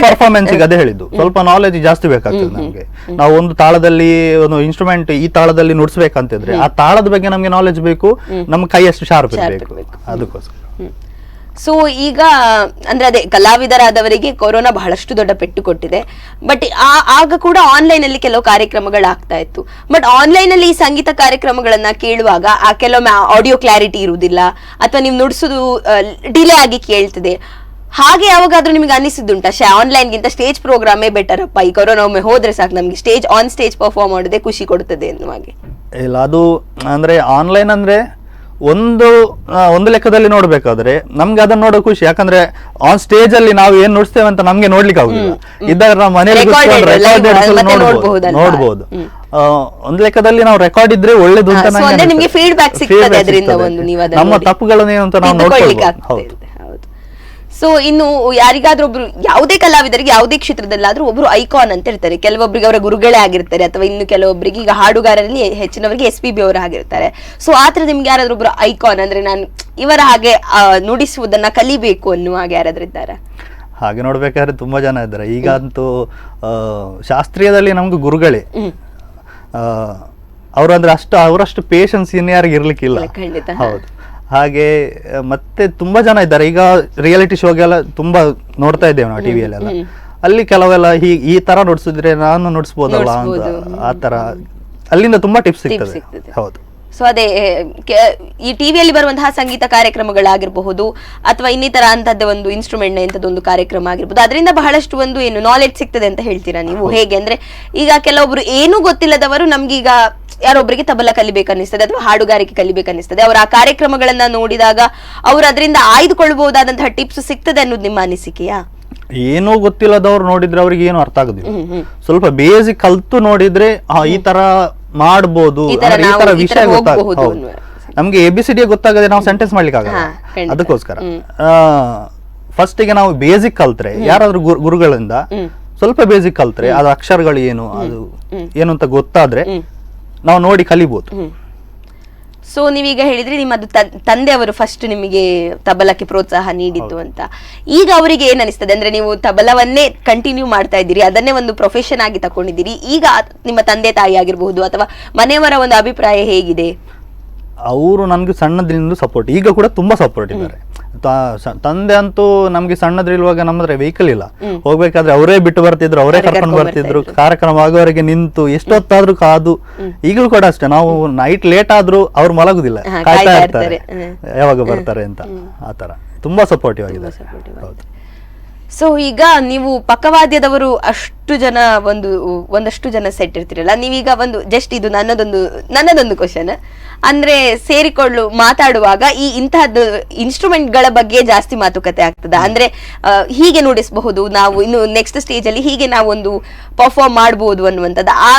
ಪರ್ಫಾರ್ಮೆನ್ಸ್ ಅದೇ ಹೇಳಿದ್ದು, ಸ್ವಲ್ಪ ನಾಲೆಜ್ ಜಾಸ್ತಿ ಬೇಕಾಗ್ತದೆ ನಮ್ಗೆ. ನಾವು ಒಂದು ತಾಳದಲ್ಲಿ ಒಂದು ಇನ್ಸ್ಟ್ರೂಮೆಂಟ್ ಈ ತಾಳದಲ್ಲಿ ನುಡಿಸ್ಬೇಕಂತಿದ್ರೆ ಆ ತಾಳದ ಬಗ್ಗೆ ನಮ್ಗೆ ನಾಲೆಜ್ ಬೇಕು, ನಮ್ ಕೈ ಎಷ್ಟು ಶಾರ್ಪ್ ಇರಬೇಕು ಅದಕ್ಕೋಸ್ಕರ. ಸೊ ಈಗ ಅಂದ್ರೆ ಅದೇ ಕಲಾವಿದರಾದವರಿಗೆ ಕೊರೋನಾ ಬಹಳಷ್ಟು ದೊಡ್ಡ ಪೆಟ್ಟು ಕೊಟ್ಟಿದೆ. ಬಟ್ ಆಗ ಕೂಡ ಆನ್ಲೈನ್ ಅಲ್ಲಿ ಕೆಲವು ಕಾರ್ಯಕ್ರಮಗಳಾಗ್ತಾ ಇತ್ತು. ಬಟ್ ಆನ್ಲೈನ್ ಅಲ್ಲಿ ಈ ಸಂಗೀತ ಕಾರ್ಯಕ್ರಮಗಳನ್ನ ಕೇಳುವಾಗ ಆ ಕೆಲವೊಮ್ಮೆ ಆಡಿಯೋ ಕ್ಲಾರಿಟಿ ಇರುವುದಿಲ್ಲ ಅಥವಾ ನೀವು ನುಡಿಸೋದು ಡಿಲೇ ಆಗಿ ಕೇಳ್ತದೆ. ಹಾಗೆ ಯಾವಾಗಾದ್ರೂ ನಿಮ್ಗೆ ಅನಿಸಿದ್ದುಂಟಾ ಆನ್ಲೈನ್ಗಿಂತ ಸ್ಟೇಜ್ ಪ್ರೋಗ್ರಾಮೇ ಬೆಟರ್ ಅಪ್ಪ, ಈ ಕೊರೋನಾ ಒಮ್ಮೆ ಹೋದ್ರೆ ಸಾಕು, ನಮ್ಗೆ ಆನ್ ಸ್ಟೇಜ್ ಪರ್ಫಾರ್ಮ್ ಮಾಡೋದೇ ಖುಷಿ ಕೊಡುತ್ತದೆ ಎನ್ನುವ ಹಾಗೆ? ಇಲ್ಲ, ಅದು ಅಂದ್ರೆ ಆನ್ಲೈನ್ ಅಂದ್ರೆ ಒಂದು ಲೆಕ್ಕದಲ್ಲಿ ನೋಡ್ಬೇಕಾದ್ರೆ ನಮ್ಗೆ ಅದನ್ನ ನೋಡೋ ಖುಷಿ. ಯಾಕಂದ್ರೆ ಆನ್ ಸ್ಟೇಜ್ ಅಲ್ಲಿ ನಾವು ಏನ್ ನುಡಿಸ್ತೇವೆ ಅಂತ ನಮ್ಗೆ ನೋಡ್ಲಿಕ್ಕೆ ಆಗುದಿಲ್ಲ. ಇದ್ದಾಗ ನಾವು ಮನೇಲಿ ನೋಡ್ಬೋದು. ಒಂದ್ ಲೆಕ್ಕದಲ್ಲಿ ನಾವು ರೆಕಾರ್ಡ್ ಇದ್ರೆ ಒಳ್ಳೇದು ಅಂತ ನಿಮ್ಗೆ ಫೀಡ್ಬ್ಯಾಕ್ ಸಿಗ್ತದೆ ಅದರಿಂದ, ನಮ್ಮ ತಪ್ಪುಗಳನ್ನ ಅಂತ ನಾವು ನೋಡ್ಕೊಳ್ಳಬಹುದು. ಸೊ ಇನ್ನು ಯಾರಿಗಾದ್ರೂ ಒಬ್ರು, ಯಾವುದೇ ಕಲಾವಿದರಿಗೆ ಯಾವುದೇ ಕ್ಷೇತ್ರದಲ್ಲಾದ್ರೂ ಒಬ್ರು ಐಕಾನ್ ಅಂತ ಇರ್ತಾರೆ. ಕೆಲವೊಬ್ಬರಿಗೆ ಅವರ ಗುರುಗಳೇ ಆಗಿರ್ತಾರೆ, ಅಥವಾ ಇನ್ನು ಕೆಲವೊಬ್ಬರಿಗೆ ಈಗ ಹಾಡುಗಾರರಲ್ಲಿ ಹೆಚ್ಚಿನವರಿಗೆ SPB ಅವರು ಆಗಿರ್ತಾರೆ. ಸೊ ಆತರ ನಿಮ್ಗೆ ಯಾರಾದ್ರೂ ಒಬ್ರು ಐಕಾನ್, ಅಂದ್ರೆ ನಾನು ಇವರ ಹಾಗೆ ನುಡಿಸುವುದನ್ನ ಕಲಿಬೇಕು ಅನ್ನುವ ಹಾಗೆ ಯಾರಾದ್ರೂ ಇದ್ದಾರಾ? ಹಾಗೆ ನೋಡ್ಬೇಕಾದ್ರೆ ತುಂಬಾ ಜನ ಇದ್ದಾರೆ. ಈಗ ಅಂತೂ ಶಾಸ್ತ್ರೀಯದಲ್ಲಿ ನಮ್ಗೆ ಗುರುಗಳೇ ಅವರು, ಅಂದ್ರೆ ಅವರಷ್ಟು ಪೇಷನ್ಸ್ ಇನ್ಯಾರಿಗೆ ಇರ್ಲಿಕ್ಕಿಲ್ಲ. ಹೌದು. ಹಾಗೆ ಮತ್ತೆ ತುಂಬಾ ಜನ ಇದ್ದಾರೆ. ಈಗ ರಿಯಾಲಿಟಿ ಶೋಗೆಲ್ಲ ತುಂಬಾ ನೋಡ್ತಾ ಇದ್ದೇವೆ ನಾವು ಟಿವಿಯಲ್ಲೆಲ್ಲ. ಅಲ್ಲಿ ಕೆಲವೆಲ್ಲ ಈ ತರ ನುಡಿಸಿದ್ರೆ ನಾನು ನುಡಿಸ್ಬೋದಲ್ಲ ಅಂತ, ಆ ತರ ಅಲ್ಲಿಂದ ತುಂಬಾ ಟಿಪ್ಸ್ ಸಿಗ್ತದೆ. ಹೌದು. ಸೊ ಅದೇ ಈ ಟಿವಿಯಲ್ಲಿ ಬರುವಂತಹ ಸಂಗೀತ ಕಾರ್ಯಕ್ರಮಗಳಾಗಿರಬಹುದು ಅಥವಾ ಇನ್ನಿತರ ಅಂತದ್ದೇ ಒಂದು ಇನ್ಸ್ಟ್ರೂಮೆಂಟ್ ನ ಇಂಥದ್ದೊಂದು ಕಾರ್ಯಕ್ರಮ ಆಗಿರ್ಬೋದು, ಅದರಿಂದ ಬಹಳಷ್ಟು ಒಂದು ಏನು ನಾಲೆಡ್ಜ್ ಸಿಗ್ತದೆ ಅಂತ ಹೇಳ್ತೀರಾ ನೀವು? ಹೇಗೆ ಅಂದ್ರೆ ಈಗ ಕೆಲವೊಬ್ರು ಏನೂ ಗೊತ್ತಿಲ್ಲದವರು ನಮ್ಗೀಗ ಯಾರೊಬ್ಬರಿಗೆ ತಬಲ ಕಲಿಬೇಕನ್ನಿಸ್ತದೆ ಅಥವಾ ಹಾಡುಗಾರಿಕೆ ಕಲಿಬೇಕನ್ನಿಸ್ತದೆ, ಅವರ ಆ ಕಾರ್ಯಕ್ರಮಗಳನ್ನ ನೋಡಿದಾಗ ಅವ್ರು ಅದರಿಂದ ಆಯ್ದುಕೊಳ್ಬಹುದಾದಂತಹ ಟಿಪ್ಸ್ ಸಿಗ್ತದೆ ಅನ್ನೋದು ನಿಮ್ಮ ಅನಿಸಿಕೆಯಾ? ಏನೂ ಗೊತ್ತಿಲ್ಲದವ್ರು ನೋಡಿದ್ರೆ ಅವ್ರಿಗೆ ಏನು ಅರ್ಥ ಆಗುದಿಲ್ಲ. ಸ್ವಲ್ಪ ಬೇಸಿಕ್ ಕಲ್ತು ನೋಡಿದ್ರೆ ಈ ತರ ಮಾಡ್ಬೋದು, ಈ ತರ ವಿಷಯ ಗೊತ್ತಾಗ. ನಮ್ಗೆ ABCD ಗೊತ್ತಾಗದೆ ನಾವು ಸೆಂಟೆನ್ಸ್ ಮಾಡ್ಲಿಕ್ಕೆ ಆಗಲ್ಲ. ಅದಕ್ಕೋಸ್ಕರ ಫಸ್ಟಿಗೆ ನಾವು ಬೇಸಿಕ್ ಕಲ್ತ್ರೆ, ಯಾರಾದ್ರೂ ಗುರುಗಳಿಂದ ಸ್ವಲ್ಪ ಬೇಸಿಕ್ ಕಲ್ತ್ರೆ, ಅದ್ರ ಅಕ್ಷರಗಳು ಏನು ಅದು ಏನು ಅಂತ ಗೊತ್ತಾದ್ರೆ ನಾವು ನೋಡಿ ಕಲಿಬಹುದು. ಸೊ ನೀವೀಗ ಹೇಳಿದ್ರಿ ನಿಮ್ಮದು ತಂದೆಯವರು ಫಸ್ಟ್ ನಿಮಗೆ ತಬಲಕ್ಕೆ ಪ್ರೋತ್ಸಾಹ ನೀಡಿದ್ದು ಅಂತ. ಈಗ ಅವರಿಗೆ ಏನ್ ಅನಿಸ್ತದೆ, ಅಂದ್ರೆ ನೀವು ತಬಲವನ್ನೇ ಕಂಟಿನ್ಯೂ ಮಾಡ್ತಾ ಇದ್ದೀರಿ, ಅದನ್ನೇ ಒಂದು ಪ್ರೊಫೆಷನ್ ಆಗಿ ತಕೊಂಡಿದ್ದೀರಿ. ಈಗ ನಿಮ್ಮ ತಂದೆ ತಾಯಿ ಆಗಿರಬಹುದು ಅಥವಾ ಮನೆಯವರ ಒಂದು ಅಭಿಪ್ರಾಯ ಹೇಗಿದೆ? ಅವರು ನನ್ಗೆ ಸಣ್ಣದ್ರಿಂದ ಸಪೋರ್ಟ್, ಈಗ ಕೂಡ ತುಂಬಾ ಸಪೋರ್ಟ್ ಇದ್ದಾರೆ. ತಂದೆ ಅಂತೂ ನಮ್ಗೆ ಸಣ್ಣದ್ರಿರುವಾಗ ನಮ್ಮದ್ರೆ ವೆಹಿಕಲ್ ಇಲ್ಲ, ಹೋಗ್ಬೇಕಾದ್ರೆ ಅವರೇ ಬಿಟ್ಟು ಬರ್ತಿದ್ರು, ಅವರೇ ಕರ್ಕೊಂಡು ಬರ್ತಿದ್ರು. ಕಾರ್ಯಕ್ರಮ ಆಗೋವರೆಗೆ ನಿಂತು ಎಷ್ಟೊತ್ತಾದ್ರೂ ಕಾದು. ಈಗಲೂ ಕೂಡ ಅಷ್ಟೇ, ನಾವು ನೈಟ್ ಲೇಟ್ ಆದ್ರೂ ಅವ್ರು ಮಲಗುದಿಲ್ಲ, ಕಾಯ್ತಾ ಇರ್ತಾರೆ ಯಾವಾಗ ಬರ್ತಾರೆ ಅಂತ. ಆತರ ತುಂಬಾ ಸಪೋರ್ಟಿವ್ ಆಗಿದೆ. ಹೌದು. ಸೊ ಈಗ ನೀವು ಪಕ್ಕವಾದ್ಯದವರು ಅಷ್ಟು ಜನ ಒಂದಷ್ಟು ಜನ ಸೆಟ್ ಇರ್ತಿರಲ್ಲ, ನೀವೀಗ ಒಂದು ಜಸ್ಟ್ ಇದು ನನ್ನದೊಂದು ಕ್ವಶನ್, ಅಂದ್ರೆ ಮಾತಾಡುವಾಗ ಈ ಇಂತಹದ್ದು ಇನ್ಸ್ಟ್ರೂಮೆಂಟ್ ಗಳ ಬಗ್ಗೆ ಜಾಸ್ತಿ ಮಾತುಕತೆ ಆಗ್ತದ? ಅಂದ್ರೆ ಹೀಗೆ ನುಡಿಸಬಹುದು ನಾವು, ಇನ್ನು ನೆಕ್ಸ್ಟ್ ಸ್ಟೇಜ್ ಅಲ್ಲಿ ಹೀಗೆ ನಾವು ಒಂದು ಪರ್ಫಾರ್ಮ್ ಮಾಡಬಹುದು ಅನ್ನುವಂಥದ್ದು,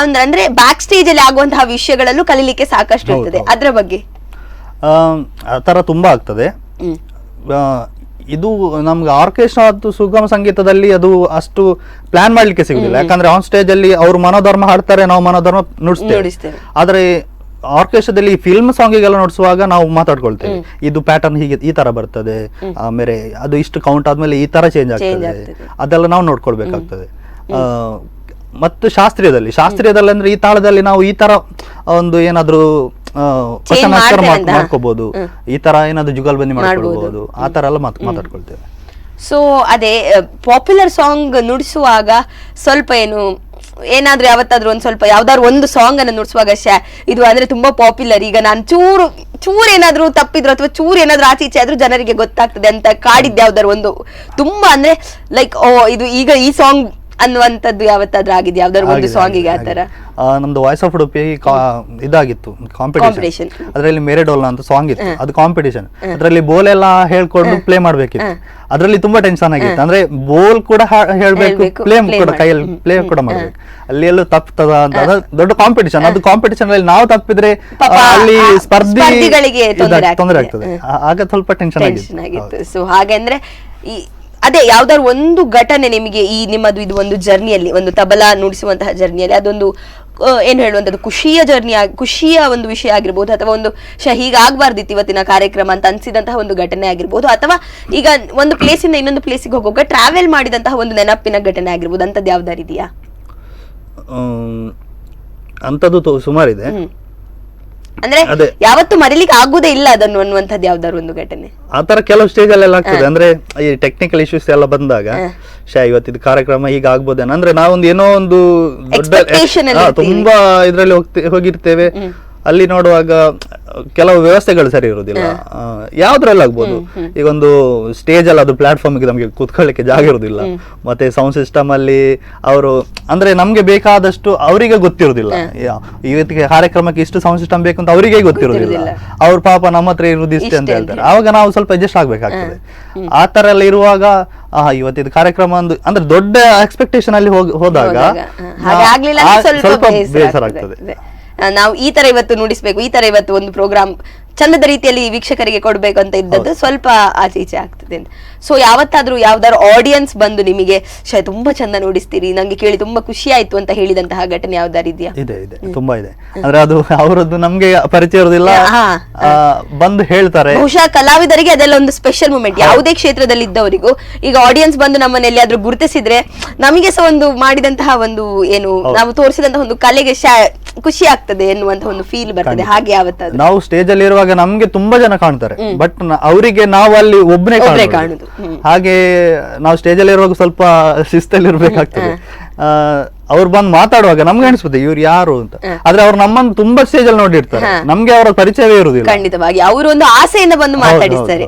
ಅಂದ್ರೆ ಬ್ಯಾಕ್ ಸ್ಟೇಜ್ ಅಲ್ಲಿ ಆಗುವಂತಹ ವಿಷಯಗಳಲ್ಲೂ ಕಲಿಲಿಕ್ಕೆ ಸಾಕಷ್ಟು ಇರ್ತದೆ. ಅದ್ರ ಬಗ್ಗೆ ಆ ತರ ತುಂಬಾ ಆಗ್ತದೆ. ಇದು ನಮ್ಗೆ ಆರ್ಕೆಸ್ಟ್ರಾ ಮತ್ತು ಸುಗಮ ಸಂಗೀತದಲ್ಲಿ ಅದು ಅಷ್ಟು ಪ್ಲಾನ್ ಮಾಡ್ಲಿಕ್ಕೆ ಸಿಗುದಿಲ್ಲ. ಯಾಕಂದ್ರೆ ಆನ್ ಸ್ಟೇಜ್ ಅಲ್ಲಿ ಅವ್ರು ಮನೋಧರ್ಮ ಹಾಡ್ತಾರೆ, ನಾವು ಮನೋಧರ್ಮ ನುಡಿಸ್ತೇವೆ. ಆದ್ರೆ ಆರ್ಕೆಸ್ಟ್ರಾದಲ್ಲಿ ಫಿಲ್ಮ್ ಸಾಂಗಿಗೆಲ್ಲ ನುಡಿಸುವಾಗ ನಾವು ಮಾತಾಡ್ಕೊಳ್ತೇವೆ, ಇದು ಪ್ಯಾಟರ್ನ್ ಹೀಗೆ ಈ ತರ ಬರ್ತದೆ, ಆಮೇಲೆ ಅದು ಇಷ್ಟು ಕೌಂಟ್ ಆದ್ಮೇಲೆ ಈ ತರ ಚೇಂಜ್ ಆಗ್ತದೆ, ಅದೆಲ್ಲ ನಾವು ನೋಡ್ಕೊಳ್ಬೇಕಾಗ್ತದೆ. ಮತ್ತು ಶಾಸ್ತ್ರೀಯದಲ್ಲಿ ಅಂದ್ರೆ ಈ ತಾಳದಲ್ಲಿ ನಾವು ಈ ತರ ಒಂದು ಏನಾದ್ರು ಮಾಡ್ಕೋಬಹುದು, ಈ ತರ ಏನಾದ್ರು ಜುಗಲ್ಬಂದಿ ಮಾಡ್ಕೊಳ್ಬಹುದು, ಆ ತರ ಎಲ್ಲ ಮಾತಾಡ್ಕೊಳ್ತೇವೆ. ಸೊ ಅದೇ ಪಾಪ್ಯುಲರ್ ಸಾಂಗ್ ನುಡಿಸುವಾಗ ಸ್ವಲ್ಪ ಏನಾದ್ರೂ ಯಾವತ್ತಾದ್ರೂ ಒಂದ್ ಸ್ವಲ್ಪ ಯಾವ್ದಾದ್ರು ಒಂದು ಸಾಂಗ್ ಅನ್ನ ನುಡಿಸುವಾಗ ಇದು ಅಂದ್ರೆ ತುಂಬಾ ಪಾಪ್ಯುಲರ್, ಈಗ ನಾನು ಚೂರ್ ಏನಾದ್ರು ತಪ್ಪಿದ್ರು ಅಥವಾ ಚೂರ್ ಏನಾದ್ರು ಆಚೀಚೆ ಆದ್ರೂ ಜನರಿಗೆ ಗೊತ್ತಾಗ್ತದೆ ಅಂತ ಕಾಡಿದ್ದು ಯಾವ್ದಾದ್ರು ಒಂದು ತುಂಬಾ ಅಂದ್ರೆ ಲೈಕ್ ಇದು ಈಗ ಈ ಸಾಂಗ್ ಅನ್ನುವಂಥದ್ದು ಯಾವತ್ತಾದ್ರೂ ಆಗಿದೆ ಯಾವ್ದಾದ್ರು ಒಂದು ಸಾಂಗಿಗೆ? ಆತರ ನಮ್ದು ವಾಯ್ಸ್ ಆಫ್ ಉಡುಪಿ ಇದಾಗಿತ್ತು ಕಾಂಪಿಟೇಷನ್. ಅದರಲ್ಲಿ ಮೇರೆಡೋಲ್ನ ಅಂತ ಸಾಂಗ್ ಇತ್ತು, ಅದು ಕಾಂಪಿಟೇಷನ್. ಅದರಲ್ಲಿ ಬೋಲ್ ಎಲ್ಲ ಹೇಳ್ಕೊಂಡು ಪ್ಲೇ ಮಾಡ್ಬೇಕಿತ್ತು. ಅದರಲ್ಲಿ ತುಂಬಾ ಟೆನ್ಷನ್ ಆಗಿತ್ತು. ಅಂದ್ರೆ ಬೋಲ್ ಕೂಡ ಹೇಳ್ಬೇಕು, ಪ್ಲೇ ಕೂಡ ಕೈಯಲ್ಲಿ ಪ್ಲೇ ಕೂಡ ಮಾಡ್ಬೇಕು. ಅಲ್ಲಿ ಎಲ್ಲೂ ತಪ್ಪದ ಅಂತ ದೊಡ್ಡ ಕಾಂಪಿಟೇಷನ್. ಅದು ಕಾಂಪಿಟೇಷನ್ ಅಲ್ಲಿ ನಾವು ತಪ್ಪಿದ್ರೆ ಅಲ್ಲಿ ಸ್ಪರ್ಧಿಗಳಿಗೆ ತೊಂದರೆ ಆಗ್ತದೆ. ಆಗ ಸ್ವಲ್ಪ ಟೆನ್ಷನ್ ಆಗಿತ್ತು. ಸೊ ಹಾಗಂದ್ರೆ ಅದೇ ಯಾವ್ದಾದ್ರು ಒಂದು ಘಟನೆ ನಿಮಗೆ ಈ ನಿಮ್ಮದು ಇದು ಒಂದು ಜರ್ನಿಯಲ್ಲಿ, ಒಂದು ತಬಲಾ ನುಡಿಸುವಂತಹ ಜರ್ನಿಯಲ್ಲಿ ಅದೊಂದು ಏನ್ ಹೇಳುವಂತದ್ದು ಖುಷಿಯ ಒಂದು ವಿಷಯ ಆಗಿರ್ಬೋದು, ಅಥವಾ ಒಂದು ಹೀಗಾಗಬಾರ್ದಿತ್ತು ಇವತ್ತಿನ ಕಾರ್ಯಕ್ರಮ ಅಂತ ಅನ್ಸಿದಂತಹ ಒಂದು ಘಟನೆ ಆಗಿರ್ಬೋದು, ಅಥವಾ ಈಗ ಒಂದು ಪ್ಲೇಸ್ ಇಂದ ಇನ್ನೊಂದು ಪ್ಲೇಸಿಗೆ ಹೋಗುವಾಗ ಟ್ರಾವೆಲ್ ಮಾಡಿದಂತಹ ಒಂದು ನೆನಪಿನ ಘಟನೆ ಆಗಿರ್ಬೋದು, ಅಂತದ್ದು ಯಾವ್ದಾರು ಇದೆಯಾ? ಅಂತದ್ದು ಸುಮಾರಿದೆ. ಅಂದ್ರೆ ಯಾವತ್ತು ಮರಿಲಿಕ್ಕೆ ಆಗುದೇ ಇಲ್ಲ ಅದನ್ನು ಅನ್ನುವಂಥದ್ದು ಯಾವ್ದಾದ್ರು ಒಂದು ಘಟನೆ ಆತರ ಕೆಲವು ಸ್ಟೇಜ್ ಅಲ್ಲೆಲ್ಲ ಆಗ್ತದೆ. ಅಂದ್ರೆ ಈ ಟೆಕ್ನಿಕಲ್ ಇಶ್ಯೂಸ್ ಎಲ್ಲ ಬಂದಾಗ ಇವತ್ತಿನ ಕಾರ್ಯಕ್ರಮ ಹೀಗ ಆಗ್ಬೋದೇನೋ, ಅಂದ್ರೆ ನಾವೊಂದು ಏನೋ ಒಂದು ದೊಡ್ಡ ತುಂಬಾ ಇದ್ರಲ್ಲಿ ಹೋಗಿರ್ತೇವೆ. ಅಲ್ಲಿ ನೋಡುವಾಗ ಕೆಲವು ವ್ಯವಸ್ಥೆಗಳು ಸರಿ ಇರುವುದಿಲ್ಲ. ಯಾವ್ದ್ರಲ್ಲಿ ಆಗ್ಬೋದು, ಈಗ ಒಂದು ಸ್ಟೇಜ್ ಅಲ್ಲಿ ಅದು ಪ್ಲಾಟ್ಫಾರ್ಮ್ ನಮಗೆ ಕೂತ್ಕೊಳ್ಳಿಕ್ಕೆ ಜಾಗ ಇರುವುದಿಲ್ಲ. ಮತ್ತೆ ಸೌಂಡ್ ಸಿಸ್ಟಮ್ ಅಲ್ಲಿ ಅವರು ಅಂದ್ರೆ ನಮ್ಗೆ ಬೇಕಾದಷ್ಟು ಅವರಿಗೆ ಗೊತ್ತಿರುವುದಿಲ್ಲ. ಇವತ್ತಿಗೆ ಕಾರ್ಯಕ್ರಮಕ್ಕೆ ಇಷ್ಟು ಸೌಂಡ್ ಸಿಸ್ಟಮ್ ಬೇಕು ಅಂತ ಅವರಿಗೆ ಗೊತ್ತಿರುವುದಿಲ್ಲ. ಅವ್ರ ಪಾಪ ನಮ್ಮ ಹತ್ರ ಇರುವುದು ಇಷ್ಟೇ ಅಂತ ಹೇಳ್ತಾರೆ. ಆವಾಗ ನಾವು ಸ್ವಲ್ಪ ಅಡ್ಜಸ್ಟ್ ಆಗ್ಬೇಕಾಗ್ತದೆ. ಆ ತರ ಎಲ್ಲ ಇರುವಾಗ ಇವತ್ತಿನ ಕಾರ್ಯಕ್ರಮ ಅಂದ್ರೆ ದೊಡ್ಡ ಎಕ್ಸ್ಪೆಕ್ಟೇಷನ್ ಅಲ್ಲಿ ಹೋದಾಗ ಸ್ವಲ್ಪ ಬೇಸರ ಆಗ್ತದೆ. ನಾವು ಈ ತರ ಇವತ್ತು ನುಡಿಸ್ಬೇಕು, ಈ ತರ ಇವತ್ತು ಒಂದು ಪ್ರೋಗ್ರಾಮ್ ಚಂದದ ರೀತಿಯಲ್ಲಿ ವೀಕ್ಷಕರಿಗೆ ಕೊಡ್ಬೇಕು ಅಂತ ಇದ್ದದ್ದು ಸ್ವಲ್ಪ ಆಚೆ ಈಚೆ ಆಗ್ತದೆ ಅಂತ. ಸೊ ಯಾವತ್ತಾದ್ರೂ ಯಾವ್ದಾದ್ರು ಆಡಿಯನ್ಸ್ ಬಂದು ನಿಮಗೆ ತುಂಬಾ ಚಂದ ನುಡಿಸ್ತೀರಿ, ನಂಗೆ ಕೇಳಿ ತುಂಬಾ ಖುಷಿ ಆಯ್ತು ಅಂತ ಹೇಳಿದಂತಹ ಘಟನೆ ಯಾವ್ದಾರು ಇದೆಯಾ? ಇದೆ ತುಂಬಾ ಇದೆ. ಅಂದ್ರೆ ಅದು ಅವರದ್ದು ನಮ್ಗೆ ಪರಿಚಯ ಇರೋದಿಲ್ಲ, ಬಂದು ಹೇಳ್ತಾರೆ. ಬಹುಶಃ ಕಲಾವಿದರಿಗೆ ಅದೆಲ್ಲ ಒಂದು ಸ್ಪೆಷಲ್ ಮೂಮೆಂಟ್. ಯಾವುದೇ ಕ್ಷೇತ್ರದಲ್ಲಿ ಇದ್ದವರಿಗೂ ಈಗ ಆಡಿಯನ್ಸ್ ಬಂದು ನಮ್ಮನ್ನ ಎಲ್ಲಿಯಾದ್ರೂ ಗುರುತಿಸಿದ್ರೆ ನಮಗೆ ಸಹ ಒಂದು ಮಾಡಿದಂತಹ ಒಂದು ಏನು ನಾವು ತೋರಿಸಿದಂತಹ ಒಂದು ಕಲೆಗೆ ಖುಷಿ ಆಗ್ತದೆ ಎನ್ನುವಂತಹ ಒಂದು ಫೀಲ್ ಬರ್ತದೆ. ಹಾಗೆ ಯಾವತ್ತಾದ್ರೂ ನಾವು ಸ್ಟೇಜ್ ಅಲ್ಲಿ ಇರುವಾಗ ನಮ್ಗೆ ತುಂಬಾ ಜನ ಕಾಣ್ತಾರೆ, ಬಟ್ ಅವರಿಗೆ ನಾವು ಅಲ್ಲಿ ಒಬ್ಬನೇ ಕಾಣುದು. ಹಾಗೆ ನಾವು ಸ್ಟೇಜ್ ಅಲ್ಲಿ ಇರುವಾಗ ಸ್ವಲ್ಪ ಶಿಸ್ತಲ್ಲಿ ಇರ್ಬೇಕಾಗ್ತದೆ. ಅವ್ರು ಬಂದು ಮಾತಾಡುವಾಗ ನಮ್ಗೆ ಅನಿಸ್ತದೆ ಇವ್ರು ಯಾರು ಅಂತ. ಆದ್ರೆ ಅವ್ರು ನಮ್ಮನ್ನು ತುಂಬಾ ಸ್ಟೇಜ್ ಅಲ್ಲಿ ನೋಡಿರ್ತಾರೆ, ನಮ್ಗೆ ಅವರ ಪರಿಚಯವೇ ಇರುವುದಿಲ್ಲ. ಖಂಡಿತವಾಗಿ ಅವರು ಒಂದು ಆಸೆಯಿಂದ ಬಂದು ಮಾತಾಡಿಸ್ತಾರೆ.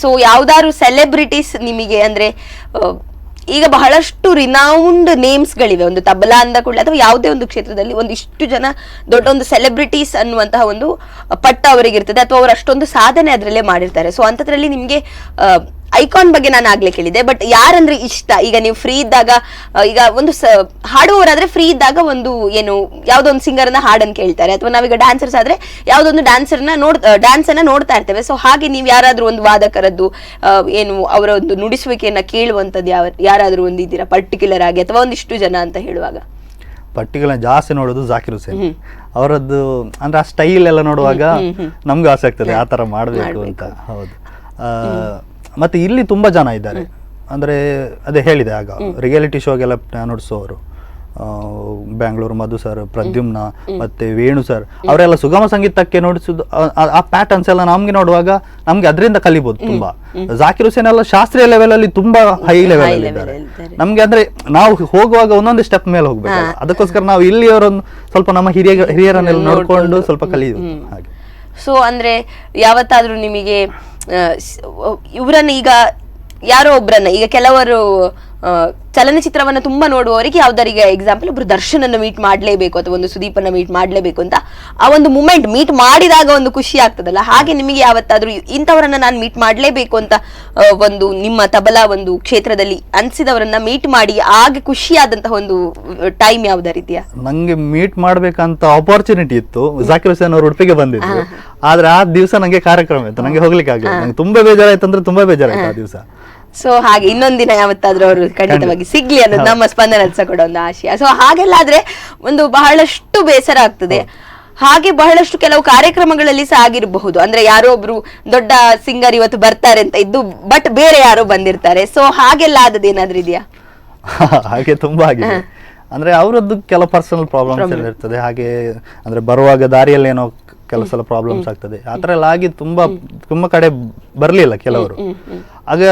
ಸೊ ಯಾವ್ದಾದ್ರು ಸೆಲೆಬ್ರಿಟೀಸ್ ನಿಮಗೆ ಅಂದ್ರೆ ಈಗ ಬಹಳಷ್ಟು ರಿನೌಂಡ್ ನೇಮ್ಸ್ ಗಳಿವೆ ಒಂದು ತಬಲಾ ಅಂದ ಕೂಡಲೇ, ಅಥವಾ ಯಾವುದೇ ಒಂದು ಕ್ಷೇತ್ರದಲ್ಲಿ ಒಂದಿಷ್ಟು ಜನ ದೊಡ್ಡ ಒಂದು ಸೆಲೆಬ್ರಿಟೀಸ್ ಅನ್ನುವಂತಹ ಒಂದು ಪಟ್ಟ ಅವರಿಗೆ ಇರ್ತದೆ, ಅಥವಾ ಅವರು ಅಷ್ಟೊಂದು ಸಾಧನೆ ಅದರಲ್ಲೇ ಮಾಡಿರ್ತಾರೆ. ಸೊ ಅಂತದ್ರಲ್ಲಿ ನಿಮ್ಗೆ ಐಕಾನ್ ಬಗ್ಗೆ ನಾನು ಆಗ್ಲೇ ಕೇಳಿದೆ, ಬಟ್ ಯಾರಂದ್ರೆ ಇಷ್ಟ? ಈಗ ನೀವು ಫ್ರೀ ಇದ್ದಾಗ, ಈಗ ಒಂದು ಹಾಡುವವರಾದ್ರೆ ಫ್ರೀ ಇದ್ದಾಗ ಒಂದು ಏನು ಯಾವ್ದೋ ಒಂದು ಸಿಂಗರ್ನ ಹಾಡನ್ನು ಕೇಳ್ತಾರೆ, ಅಥವಾ ನಾವೀಗ ಡ್ಯಾನ್ಸರ್ಸ್ ಆದ್ರೆ ಯಾವ್ದೊಂದು ಡ್ಯಾನ್ಸ್ ಅನ್ನ ನೋಡ್ತಾ ಇರ್ತೇವೆ. ಸೊ ಹಾಗೆ ನೀವು ಯಾರಾದ್ರೂ ಒಂದು ವಾದಕರದ್ದು ಏನು ಅವರ ಒಂದು ನುಡಿಸುವಿಕೆಯನ್ನ ಕೇಳುವಂತದ್ದು ಯಾರಾದ್ರೂ ಒಂದು ಇದ್ದೀರಾ ಪರ್ಟಿಕ್ಯುಲರ್ ಆಗಿ, ಅಥವಾ ಒಂದಿಷ್ಟು ಜನ ಅಂತ ಹೇಳುವಾಗ? ಪರ್ಟಿಕ್ಯುಲರ್ ಜಾಸ್ತಿ ನೋಡೋದು ಜಾಕಿರ್ ಹುಸೇನ್ ಅವರದ್ದು. ಅಂದ್ರೆ ಆ ಸ್ಟೈಲ್ ಎಲ್ಲ ನೋಡುವಾಗ ನಮ್ಗೆ ಆಸೆ ಆಗ್ತದೆ ಆ ತರ ಮಾಡ್ಬೇಕು ಅಂತ. ಹೌದು. ಮತ್ತೆ ಇಲ್ಲಿ ತುಂಬಾ ಜನ ಇದ್ದಾರೆ. ಅಂದ್ರೆ ಅದೇ ಹೇಳಿದೆ ಆಗ ರಿಯಾಲಿಟಿ ಶೋಗೆಲ್ಲ ನುಡಿಸೋರು, ಬ್ಯಾಂಗ್ಳೂರು ಮಧು ಸರ್, ಪ್ರದ್ಯುಮ್ನ, ಮತ್ತೆ ವೇಣು ಸರ್, ಅವರೆಲ್ಲ ಸುಗಮ ಸಂಗೀತಕ್ಕೆ ನುಡಿಸುದು. ಆ ಪ್ಯಾಟರ್ನ್ಸ್ ಎಲ್ಲ ನಮ್ಗೆ ನೋಡುವಾಗ ನಮ್ಗೆ ಅದರಿಂದ ಕಲಿಬಹುದು ತುಂಬಾ. ಜಾಕಿರ್ ಹುಸೇನ್ ಎಲ್ಲ ಶಾಸ್ತ್ರೀಯ ಲೆವೆಲ್ ಅಲ್ಲಿ ತುಂಬಾ ಹೈ ಲೆವೆಲ್ ಅಲ್ಲಿ ಇದ್ದಾರೆ. ನಮ್ಗೆ ಅಂದ್ರೆ ನಾವು ಹೋಗುವಾಗ ಒಂದೊಂದು ಸ್ಟೆಪ್ ಮೇಲೆ ಹೋಗ್ಬೇಕು. ಅದಕ್ಕೋಸ್ಕರ ನಾವು ಇಲ್ಲಿಯವರನ್ನು ಸ್ವಲ್ಪ ನಮ್ಮ ಹಿರಿಯರನ್ನೆಲ್ಲ ನೋಡ್ಕೊಂಡು ಸ್ವಲ್ಪ ಕಲಿಯುವುದು ಹಾಗೆ. ಸೊ ಅಂದ್ರೆ ಯಾವತ್ತಾದ್ರೂ ನಿಮಗೆ ಇವರನ್ನ ಈಗ ಯಾರೋ ಒಬ್ರನ್ನ, ಈಗ ಕೆಲವರು ಚಲನಚಿತ್ರವನ್ನ ತುಂಬಾ ನೋಡುವವರಿಗೆ ಯಾವ್ದಾರಿಗೆ ಎಕ್ಸಾಂಪಲ್ ಒಬ್ರು ದರ್ಶನನ್ನ ಮೀಟ್ ಮಾಡ್ಲೇಬೇಕು, ಅಥವಾ ಒಂದು ಸುದೀಪನ್ನ ಮೀಟ್ ಮಾಡ್ಲೇಬೇಕು ಅಂತ ಆ ಒಂದು ಮೂಮೆಂಟ್ ಮೀಟ್ ಮಾಡಿದಾಗ ಒಂದು ಖುಷಿ ಆಗ್ತದಲ್ಲ, ಹಾಗೆ ನಿಮಗೆ ಯಾವತ್ತಾದ್ರೂ ಇಂಥವರನ್ನ ನಾನು ಮೀಟ್ ಮಾಡ್ಲೇಬೇಕು ಅಂತ ಒಂದು ನಿಮ್ಮ ತಬಲಾ ಒಂದು ಕ್ಷೇತ್ರದಲ್ಲಿ ಅನ್ಸಿದವರನ್ನ ಮೀಟ್ ಮಾಡಿ ಆಗ ಖುಷಿಯಾದಂತಹ ಒಂದು ಟೈಮ್ ಯಾವ್ದಾರು ಇದೆಯಾ? ನಂಗೆ ಮೀಟ್ ಮಾಡ್ಬೇಕಂತ ಆಪರ್ಚುನಿಟಿ ಇತ್ತು. ಜಾಕಿರ್ ಹುಸೇನ್ ಅವರು ಉಡುಪಿಗೆ ಬಂದಿದ್ರು, ಆದ್ರೆ ಆ ದಿವಸ ನಂಗೆ ಕಾರ್ಯಕ್ರಮ ಇತ್ತು, ನಂಗೆ ಹೋಗ್ಲಿಕ್ಕೆ ಆಗಲಿಲ್ಲ. ನಂಗೆ ತುಂಬಾ ಬೇಜಾರಾಯ್ತು, ಅಂದ್ರೆ ತುಂಬಾ ಬೇಜಾರಾಯ್ತು ಆ ದಿವಸ. ಸೊ ಹಾಗೆ ಇನ್ನೊಂದಿನ ಯಾವತ್ತಾದ್ರೂ ಅವರು ಖಂಡಿತವಾಗಿ ಸಿಗ್ಲಿ ಅನ್ನೋದು ನಮ್ಮ ಸ್ಪಂದನ ಕೂಡ ಒಂದು ಆಶಯ. ಸೊ ಹಾಗೆಲ್ಲ ಆದ್ರೆ ಒಂದು ಬಹಳಷ್ಟು ಬೇಸರ ಆಗ್ತದೆ. ಹಾಗೆ ಬಹಳಷ್ಟು ಕೆಲವು ಕಾರ್ಯಕ್ರಮಗಳಲ್ಲಿ ಸಹ ಆಗಿರಬಹುದು, ಅಂದ್ರೆ ಯಾರೋ ಒಬ್ರು ದೊಡ್ಡ ಸಿಂಗರ್ ಇವತ್ತು ಬರ್ತಾರೆ ಅಂತ ಇದ್ದು ಬಟ್ ಬೇರೆ ಯಾರೋ ಬಂದಿರ್ತಾರೆ. ಸೊ ಹಾಗೆಲ್ಲ ಆದದ್ದು ಏನಾದ್ರೂ ಇದೆಯಾ? ಹಾಗೆ ತುಂಬಾ ಆಗಿದೆ. ಅಂದ್ರೆ ಅವರದ್ದು ಕೆಲವು ಪರ್ಸನಲ್ ಪ್ರಾಬ್ಲಮ್ಸ್ ಎಲ್ಲ ಇರ್ತದೆ. ಹಾಗೆ ಅಂದ್ರೆ ಬರುವಾಗ ದಾರಿಯಲ್ಲಿ ಏನೋ ಕೆಲವು ಸಲ ಪ್ರಾಬ್ಲಮ್ಸ್ ಆಗ್ತದೆ. ಆ ಥರ ಎಲ್ಲ ಆಗಿ ತುಂಬಾ ಕಡೆ ಬರಲಿಲ್ಲ ಕೆಲವರು. ಆಗ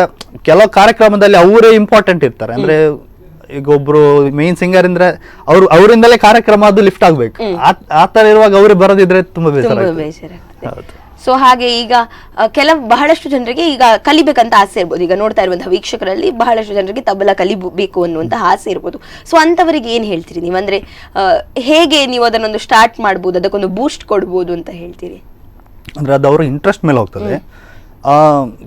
ಕೆಲವು ಕಾರ್ಯಕ್ರಮದಲ್ಲಿ ಅವರೇ ಇಂಪಾರ್ಟೆಂಟ್ ಇರ್ತಾರೆ. ಅಂದ್ರೆ ಈಗ ಒಬ್ರು ಮೇನ್ ಸಿಂಗರ್ ಅಂದ್ರೆ ಅವರಿಂದಲೇ ಕಾರ್ಯಕ್ರಮ ಅದು ಲಿಫ್ಟ್ ಆಗ್ಬೇಕು. ಆ ತರ ಇರುವಾಗ ಅವ್ರು ಬರೋದಿದ್ರೆ ತುಂಬಾ ಬೇಸರ ಹೌದು. ಸೊ ಹಾಗೆ ಈಗ ಬಹಳಷ್ಟು ಜನರಿಗೆ ಈಗ ಕಲಿಬೇಕಂತ ಆಸೆ ಇರ್ಬೋದು. ಈಗ ನೋಡ್ತಾ ಇರುವಂತಹ ವೀಕ್ಷಕರಲ್ಲಿ ಬಹಳಷ್ಟು ಜನರಿಗೆ ತಬಲಾ ಕಲಿಬೇಕು ಅನ್ನುವಂತಹ ಆಸೆ ಇರ್ಬೋದು. ಸೊ ಅಂತವರಿಗೆ ಏನ್ ಹೇಳ್ತೀರಿ ನೀವು? ಅಂದ್ರೆ ಹೇಗೆ ನೀವು ಅದನ್ನೊಂದು ಸ್ಟಾರ್ಟ್ ಮಾಡ್ಬೋದು, ಅದಕ್ಕೊಂದು ಬೂಸ್ಟ್ ಕೊಡ್ಬೋದು ಅಂತ ಹೇಳ್ತೀರಿ? ಅಂದ್ರೆ ಅದು ಅವ್ರ ಇಂಟ್ರೆಸ್ಟ್ ಮೇಲೆ ಹೋಗ್ತದೆ.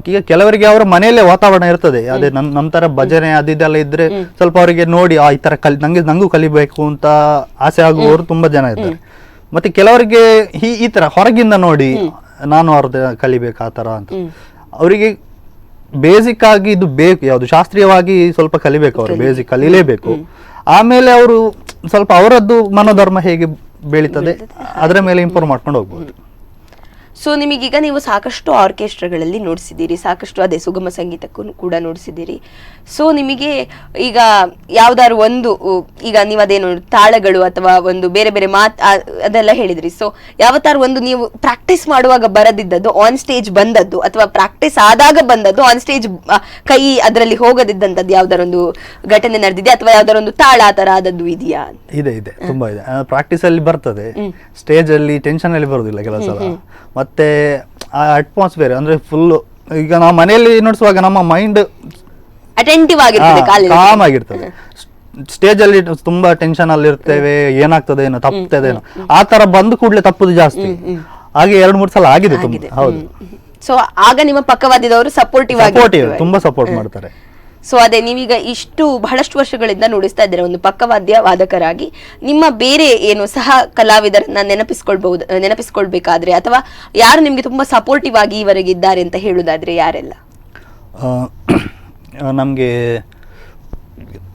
ಈಗ ಕೆಲವರಿಗೆ ಅವರ ಮನೆಯಲ್ಲೇ ವಾತಾವರಣ ಇರ್ತದೆ, ಅದೇ ನಮ್ ತರ ಭಜನೆ ಅದಿದೆಲ್ಲ ಇದ್ರೆ ಸ್ವಲ್ಪ ಅವರಿಗೆ ನೋಡಿ ಈ ತರ ನಂಗೂ ಕಲಿಬೇಕು ಅಂತ ಆಸೆ ಆಗುವವರು ತುಂಬಾ ಜನ ಇದ್ದಾರೆ. ಮತ್ತೆ ಕೆಲವರಿಗೆ ಈ ತರ ಹೊರಗಿಂದ ನೋಡಿ ನಾನು ಅವ್ರದ್ದು ಕಲಿಬೇಕು ಆ ತರ ಅಂತ. ಅವರಿಗೆ ಬೇಸಿಕ್ ಆಗಿ ಇದು ಬೇಕು, ಯಾವುದು ಶಾಸ್ತ್ರೀಯವಾಗಿ ಸ್ವಲ್ಪ ಕಲಿಬೇಕು, ಅವರು ಬೇಸಿಕ್ ಕಲಿಲೇಬೇಕು. ಆಮೇಲೆ ಅವರು ಸ್ವಲ್ಪ ಅವರದ್ದು ಮನೋಧರ್ಮ ಹೇಗೆ ಬೆಳೀತದೆ ಅದರ ಮೇಲೆ ಇಂಪ್ರೂವ್ ಮಾಡ್ಕೊಂಡು ಹೋಗ್ಬೋದು. ಸೊ ನಿಮಗೀಗ ನೀವು ಸಾಕಷ್ಟು ಆರ್ಕೆಸ್ಟ್ರಾಗಳಲ್ಲಿ ನುಡಿಸಿದ್ದೀರಿ, ಸಾಕಷ್ಟು ಅದೇ ಸುಗಮ ಸಂಗೀತಕ್ಕೂ ಕೂಡ ನುಡಿಸಿದ್ದೀರಿ. ಸೊ ನಿಮಗೆ ಈಗ ಯಾವ್ದಾದ್ರು ಒಂದು, ಈಗ ನೀವು ಅದೇನು ತಾಳಗಳು ಅಥವಾ ಒಂದು ಬೇರೆ ಬೇರೆ ಅದೆಲ್ಲ ಹೇಳಿದ್ರಿ. ಸೊ ಯಾವತ್ತಾರು ಒಂದು ನೀವು ಪ್ರಾಕ್ಟೀಸ್ ಮಾಡುವಾಗ ಬರದಿದ್ದದ್ದು ಆನ್ ಸ್ಟೇಜ್ ಬಂದದ್ದು, ಅಥವಾ ಪ್ರಾಕ್ಟೀಸ್ ಆದಾಗ ಬಂದದ್ದು ಆನ್ ಸ್ಟೇಜ್ ಕೈ ಅದರಲ್ಲಿ ಹೋಗದಿದ್ದಂಥದ್ದು ಯಾವ್ದಾರ ಒಂದು ಘಟನೆ ನಡೆದಿದೆ, ಅಥವಾ ಯಾವ್ದಾರ ಒಂದು ತಾಳ ಆ ತರ ಆದದ್ದು ಇದೆಯಾ? ಇದೆ ತುಂಬಾ ಇದೆ. ಪ್ರಾಕ್ಟೀಸ್ ಅಲ್ಲಿ ಬರ್ತದೆ, ಸ್ಟೇಜ್ ಅಲ್ಲಿ ಟೆನ್ಷನ್ ಅಲ್ಲಿ ಬರುದಿಲ್ಲ ಕೆಲವು ಸಲ. ಮತ್ತೆ ಆ ಅಟ್ಮಾಸ್ಫಿಯರ್ ಅಂದ್ರೆ ಫುಲ್, ಈಗ ನಾವು ಮನೆಯಲ್ಲಿ ನುಡಿಸುವಾಗ ನಮ್ಮ ಮೈಂಡ್ ಅಟೆಂಟಿವ್ ಆಗಿರ್ತದೆ, ಕಾಮ್ ಆಗಿರ್ತದೆ. ಸ್ಟೇಜ್ ಅಲ್ಲಿ ತುಂಬಾ ಟೆನ್ಷನ್ ಅಲ್ಲಿ ಇರ್ತೇವೆ, ಏನಾಗ್ತದೆ ಏನೋ ತಪ್ಪುತ್ತದೇನೋ ಆ ತರ ಬಂದು ಕೂಡಲೇ ತಪ್ಪುದು ಜಾಸ್ತಿ. ಹಾಗೆ 2-3 ಸಲ ಆಗಿದೆ. ಹೌದು. ಸೊ ಆಗ ನಿಮ್ಮ ಪಕ್ಕವಾದ್ಯದವರು ಸಪೋರ್ಟಿವ್ ತುಂಬಾ ಸಪೋರ್ಟ್ ಮಾಡ್ತಾರೆ. ಸೊ ಅದೇ ನೀವೀಗ ಬಹಳಷ್ಟು ವರ್ಷಗಳಿಂದ ನುಡಿಸ್ತಾ ಇದ್ದೀರಾ ಒಂದು ಪಕ್ಕವಾದ್ಯ ವಾದಕರಾಗಿ. ನಿಮ್ಮ ಬೇರೆ ಏನು ಸಹ ಕಲಾವಿದರನ್ನ ನೆನಪಿಸ್ಕೊಳ್ಬೇಕಾದ್ರೆ, ಅಥವಾ ಯಾರು ನಿಮ್ಗೆ ತುಂಬಾ ಸಪೋರ್ಟಿವ್ ಆಗಿ ಇವರೆಗೆ ಇದ್ದಾರೆ ಅಂತ ಹೇಳುದಾದ್ರೆ ಯಾರೆಲ್ಲ? ನಮ್ಗೆ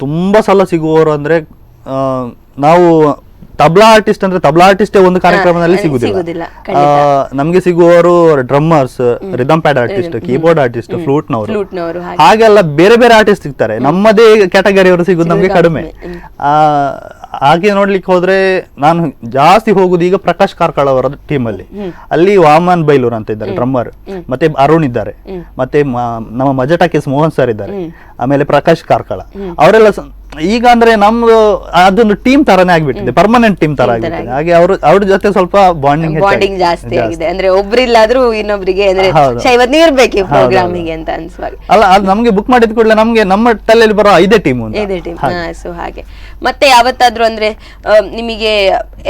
ತುಂಬಾ ಸಲ ಸಿಗುವವರು ಅಂದ್ರೆ, ನಾವು ತಬ್ಲಾ ಆರ್ಟಿಸ್ಟ್ ಅಂದ್ರೆ ತಬ್ಲಾ ಆರ್ಟಿಸ್ಟೇ ಒಂದು ಕಾರ್ಯಕ್ರಮದಲ್ಲಿ ಸಿಗುದಿಲ್ಲ. ನಮ್ಗೆ ಸಿಗುವವರು drummers, rhythm pad artist, keyboard artist, ಫ್ಲೂಟ್ನವರು, ಹಾಗೆಲ್ಲ ಬೇರೆ ಬೇರೆ ಆರ್ಟಿಸ್ಟ್ ಸಿಗ್ತಾರೆ. ನಮ್ಮದೇ ಕ್ಯಾಟಗರಿಯವರು ಸಿಗುದು ನಮ್ಗೆ ಕಡಿಮೆ. ಹಾಗೆ ನೋಡ್ಲಿಕ್ಕೆ ಹೋದ್ರೆ ನಾನು ಜಾಸ್ತಿ ಹೋಗುದು ಈಗ ಪ್ರಕಾಶ್ ಕಾರ್ಕಳ ಅವರ ಟೀಮ್ ಅಲ್ಲಿ ವಾಮನ್ ಬೈಲೂರ್ ಅಂತ ಇದ್ದಾರೆ ಡ್ರಮ್ಮರ್, ಮತ್ತೆ ಅರುಣ್ ಇದ್ದಾರೆ, ಮತ್ತೆ ನಮ್ಮ ಮಜಟಾಕೇಸ್ ಮೋಹನ್ ಸರ್ ಇದ್ದಾರೆ, ಆಮೇಲೆ ಪ್ರಕಾಶ್ ಕಾರ್ಕಳ ಅವರೆಲ್ಲ. ಈಗ ಅಂದ್ರೆ ನಮ್ದು ಅದೊಂದು ಟೀಮ್ ತರಾನೇ ಆಗ್ಬಿಟ್ಟಿದೆ, ಪರ್ಮನೆಂಟ್ ಟೀಮ್ ತರ ಆಗ್ಬಿಟ್ಟಿದೆ. ಹಾಗೆ ಅವ್ರ ಜೊತೆ ಸ್ವಲ್ಪ ಬಾಂಡಿಂಗ್ ಜಾಸ್ತಿ ಆಗಿದೆ. ಅಂದ್ರೆ ಒಬ್ರಿಲ್ಲಾದ್ರೂ ಇನ್ನೊಬ್ರಿಗೆ ಇವತ್ತು ಇರ್ಬೇಕು ಪ್ರೋಗ್ರಾಮಿಗೆ ಅಂತ ಅನ್ಸುವಾಗ. ಅಲ್ಲ, ಅದು ನಮ್ಗೆ ಬುಕ್ ಮಾಡಿದ ಕೂಡಲೇ ನಮ್ಗೆ ನಮ್ಮ ತಲೆಯಲ್ಲಿ ಬರೋ ಇದೇ ಟೀಮ್. ಸೊ ಹಾಗೆ ಮತ್ತೆ ಯಾವತ್ತಾದ್ರೂ ಅಂದ್ರೆ ನಿಮಗೆ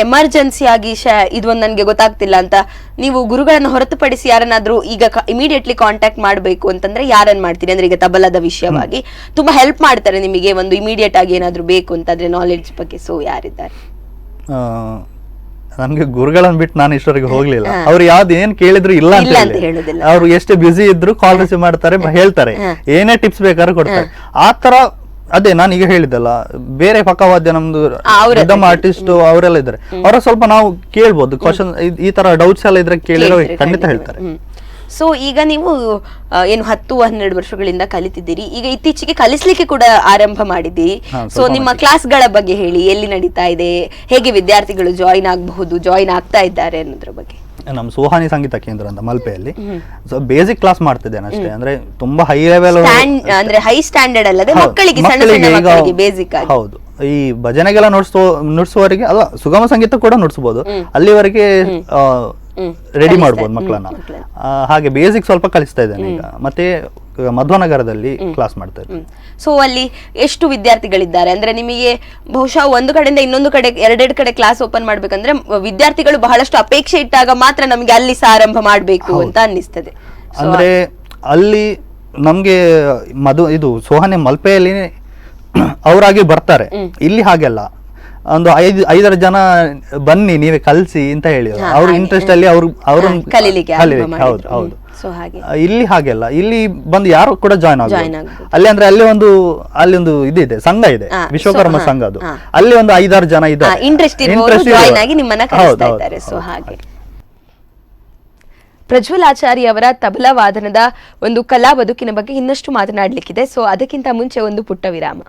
ಎಮರ್ಜೆನ್ಸಿ ಆಗಿ ಇದು ಒಂದು ನನ್ಗೆ ಗೊತ್ತಾಗ್ತಿಲ್ಲ ಅಂತ ನೀವು ಗುರುಗಳನ್ನ ಹೊರತುಪಡಿಸಿ ಯಾರನ್ನಾದ್ರೂ ಈಗ ಇಮಿಡಿಯೇಟ್ಲಿ ಕಾಂಟ್ಯಾಕ್ಟ್ ಮಾಡ್ಬೇಕು ಅಂತಂದ್ರೆ ಯಾರನ್ನ ಮಾಡ್ತೀರಿ? ಅಂದ್ರೆ ಈಗ ತಬಲದ ವಿಷಯವಾಗಿ ತುಂಬಾ ಹೆಲ್ಪ್ ಮಾಡ್ತಾರೆ ನಿಮಗೆ, ಒಂದು ಇಮಿಡಿಯೇಟ್ ಆಗಿ ಏನಾದ್ರು ಬೇಕು ಅಂತಂದ್ರೆ ನಾಲೆಡ್ಜ್ ಬಗ್ಗೆ. ಸೊ ಯಾರಿದ್ದಾರೆ? ನಮ್ಗೆ ಗುರುಗಳನ್ನ ಬಿಟ್ಟು ನಾನು ಇಷ್ಟವರೆಗೆ ಹೋಗ್ಲಿಲ್ಲ. ಅವ್ರು ಯಾವ್ದು ಏನ್ ಕೇಳಿದ್ರು ಇಲ್ಲ ಅಂತ ಹೇಳುದಿಲ್ಲ. ಅವ್ರು ಎಷ್ಟೇ ಬ್ಯುಸಿ ಇದ್ರು ಕಾಲ್ ರಿಸೀವ್ ಮಾಡ್ತಾರೆ, ಹೇಳ್ತಾರೆ, ಏನೇ ಟಿಪ್ಸ್ ಬೇಕಾದ್ರೂ ಕೊಡ್ತಾರೆ. ಆ ತರ ಅದೇ ನಾನು ಈಗ ಹೇಳಿದ್ದಲ್ಲ, ಬೇರೆ ಪಕ್ಕವಾದ್ಯ ನಮ್ದು ರಿದಮ್ ಆರ್ಟಿಸ್ಟ್ ಅವರೆಲ್ಲ ಇದ್ದಾರೆ, ಅವರ ಸ್ವಲ್ಪ ನಾವು ಕೇಳ್ಬೋದು ಕ್ವಶನ್, ಈ ತರ ಡೌಟ್ಸ್ ಎಲ್ಲ ಇದ್ರೆ ಕೇಳಿರೋ ಖಂಡಿತ ಹೇಳ್ತಾರೆ. ಸೊ ಈಗ ನೀವು ಏನು 10-12 ವರ್ಷಗಳಿಂದ ಕಲಿತಿದ್ದೀರಿ, ಈಗ ಇತ್ತೀಚೆಗೆ ಕಲಿಸ್ಲಿಕ್ಕೆ ಕೂಡ ಆರಂಭ ಮಾಡಿದ್ದೀರಿ. ಸೊ ನಿಮ್ಮ ಕ್ಲಾಸ್ಗಳ ಬಗ್ಗೆ ಹೇಳಿ, ಎಲ್ಲಿ ನಡೀತಾ ಇದೆ, ಹೇಗೆ ವಿದ್ಯಾರ್ಥಿಗಳು ಜಾಯಿನ್ ಆಗ್ತಾ ಇದ್ದಾರೆ ಅನ್ನೋದ್ರ ಬಗ್ಗೆ. ನಮ್ಮ ಸೋಹಾನಿ ಸಂಗೀತ ಕೇಂದ್ರ ಅಂತ ಮಲ್ಪೆಯಲ್ಲಿ ಬೇಸಿಕ್ ಕ್ಲಾಸ್ ಮಾಡ್ತಿದ್ದೇನೆ ಅಷ್ಟೇ. ಅಂದ್ರೆ ತುಂಬಾ ಹೈ ಲೆವೆಲ್, ಅಂದ್ರೆ ಹೈ ಸ್ಟ್ಯಾಂಡರ್ಡ್ ಅಲ್ಲದೆ ಮಕ್ಕಳಿಗೆ ಬೇಸಿಕ್ ಆಗಿ. ಹೌದು, ಈ ಭಜನೆಗೆಲ್ಲ ನುಡಿಸುವವರಿಗೆ ಅಲ್ಲ, ಸುಗಮ ಸಂಗೀತ ಕೂಡ ನುಡಿಸಬಹುದು, ಅಲ್ಲಿವರೆಗೆ ರೆಡಿ ಮಾಡ್ಬೋದು ಮಕ್ಕಳನ್ನ. ಹಾಗೆ ಬೇಸಿಕ್ ಸ್ವಲ್ಪ ಕಲಿಸ್ತಾ ಇದ್ದೇನೆ ಈಗ. ಮತ್ತೆ ಮಧ್ವನಗರದಲ್ಲಿ ಕ್ಲಾಸ್ ಮಾಡ್ತಾ ಇದ್ದೇನೆ. ಸೊ ಅಲ್ಲಿ ಎಷ್ಟು ವಿದ್ಯಾರ್ಥಿಗಳಿದ್ದಾರೆ? ಅಂದ್ರೆ ನಿಮಗೆ ಬಹುಶಃ ಒಂದು ಕಡೆಯಿಂದ ಇನ್ನೊಂದು ಕಡೆ 2 ಕಡೆ ಕ್ಲಾಸ್ ಓಪನ್ ಮಾಡ್ಬೇಕಂದ್ರೆ ವಿದ್ಯಾರ್ಥಿಗಳು ಬಹಳಷ್ಟು ಅಪೇಕ್ಷೆ ಇಟ್ಟಾಗ ಮಾತ್ರ ನಮ್ಗೆ ಅಲ್ಲಿ ಆರಂಭ ಮಾಡ್ಬೇಕು ಅಂತ ಅನ್ನಿಸ್ತದೆ. ಅಂದ್ರೆ ಅಲ್ಲಿ ನಮ್ಗೆ ಇದು ಸೋಹಾನಿ ಮಲ್ಪೆಯಲ್ಲಿ ಅವರಾಗಿ ಬರ್ತಾರೆ, ಇಲ್ಲಿ ಹಾಗೆಲ್ಲ ಒಂದು 5-6 ಜನ ಬನ್ನಿ ನೀವೇ ಕಲ್ಸಿ ಅಂತ ಹೇಳಿ ಅವ್ರ ಇಂಟ್ರೆಸ್ಟ್ ಅಲ್ಲಿ ಅವ್ರು ಕಲೀಲಿಕ್ಕೆ. ಹೌದು ಹೌದು. ಇಲ್ಲಿ ಹಾಗೆಲ್ಲ, ಇಲ್ಲಿ ಬಂದು ಯಾರು ಕೂಡ ಜಾಯ್ನ್ ಆಗ ಅಲ್ಲಿ. ಅಂದ್ರೆ ಅಲ್ಲಿ ಒಂದು ಇದಿದೆ, ಸಂಘ ಇದೆ, ವಿಶ್ವಕರ್ಮ ಸಂಘ. ಅದು ಅಲ್ಲಿ ಒಂದು 5-6 ಜನ ಇದ್ದಾರೆ, ಇಂಟ್ರೆಸ್ಟ್ ಜಾಯ್ನ್ ಆಗಿ ನಿಮ್ಮನ್ನ ಕಲಿಸ್ತಾ ಇದ್ದಾರೆ. ಸೊ ಹಾಗೆ ಪ್ರಜ್ವಲ್ ಆಚಾರ್ಯ ಅವರ ತಬಲಾ ವಾದನದ ಒಂದು ಕಲಾ ಬದುಕಿನ ಬಗ್ಗೆ ಇನ್ನಷ್ಟು ಮಾತನಾಡ್ಲಿಕ್ಕಿದೆ. ಸೊ ಅದಕ್ಕಿಂತ ಮುಂಚೆ ಒಂದು ಪುಟ್ಟ ವಿರಾಮ.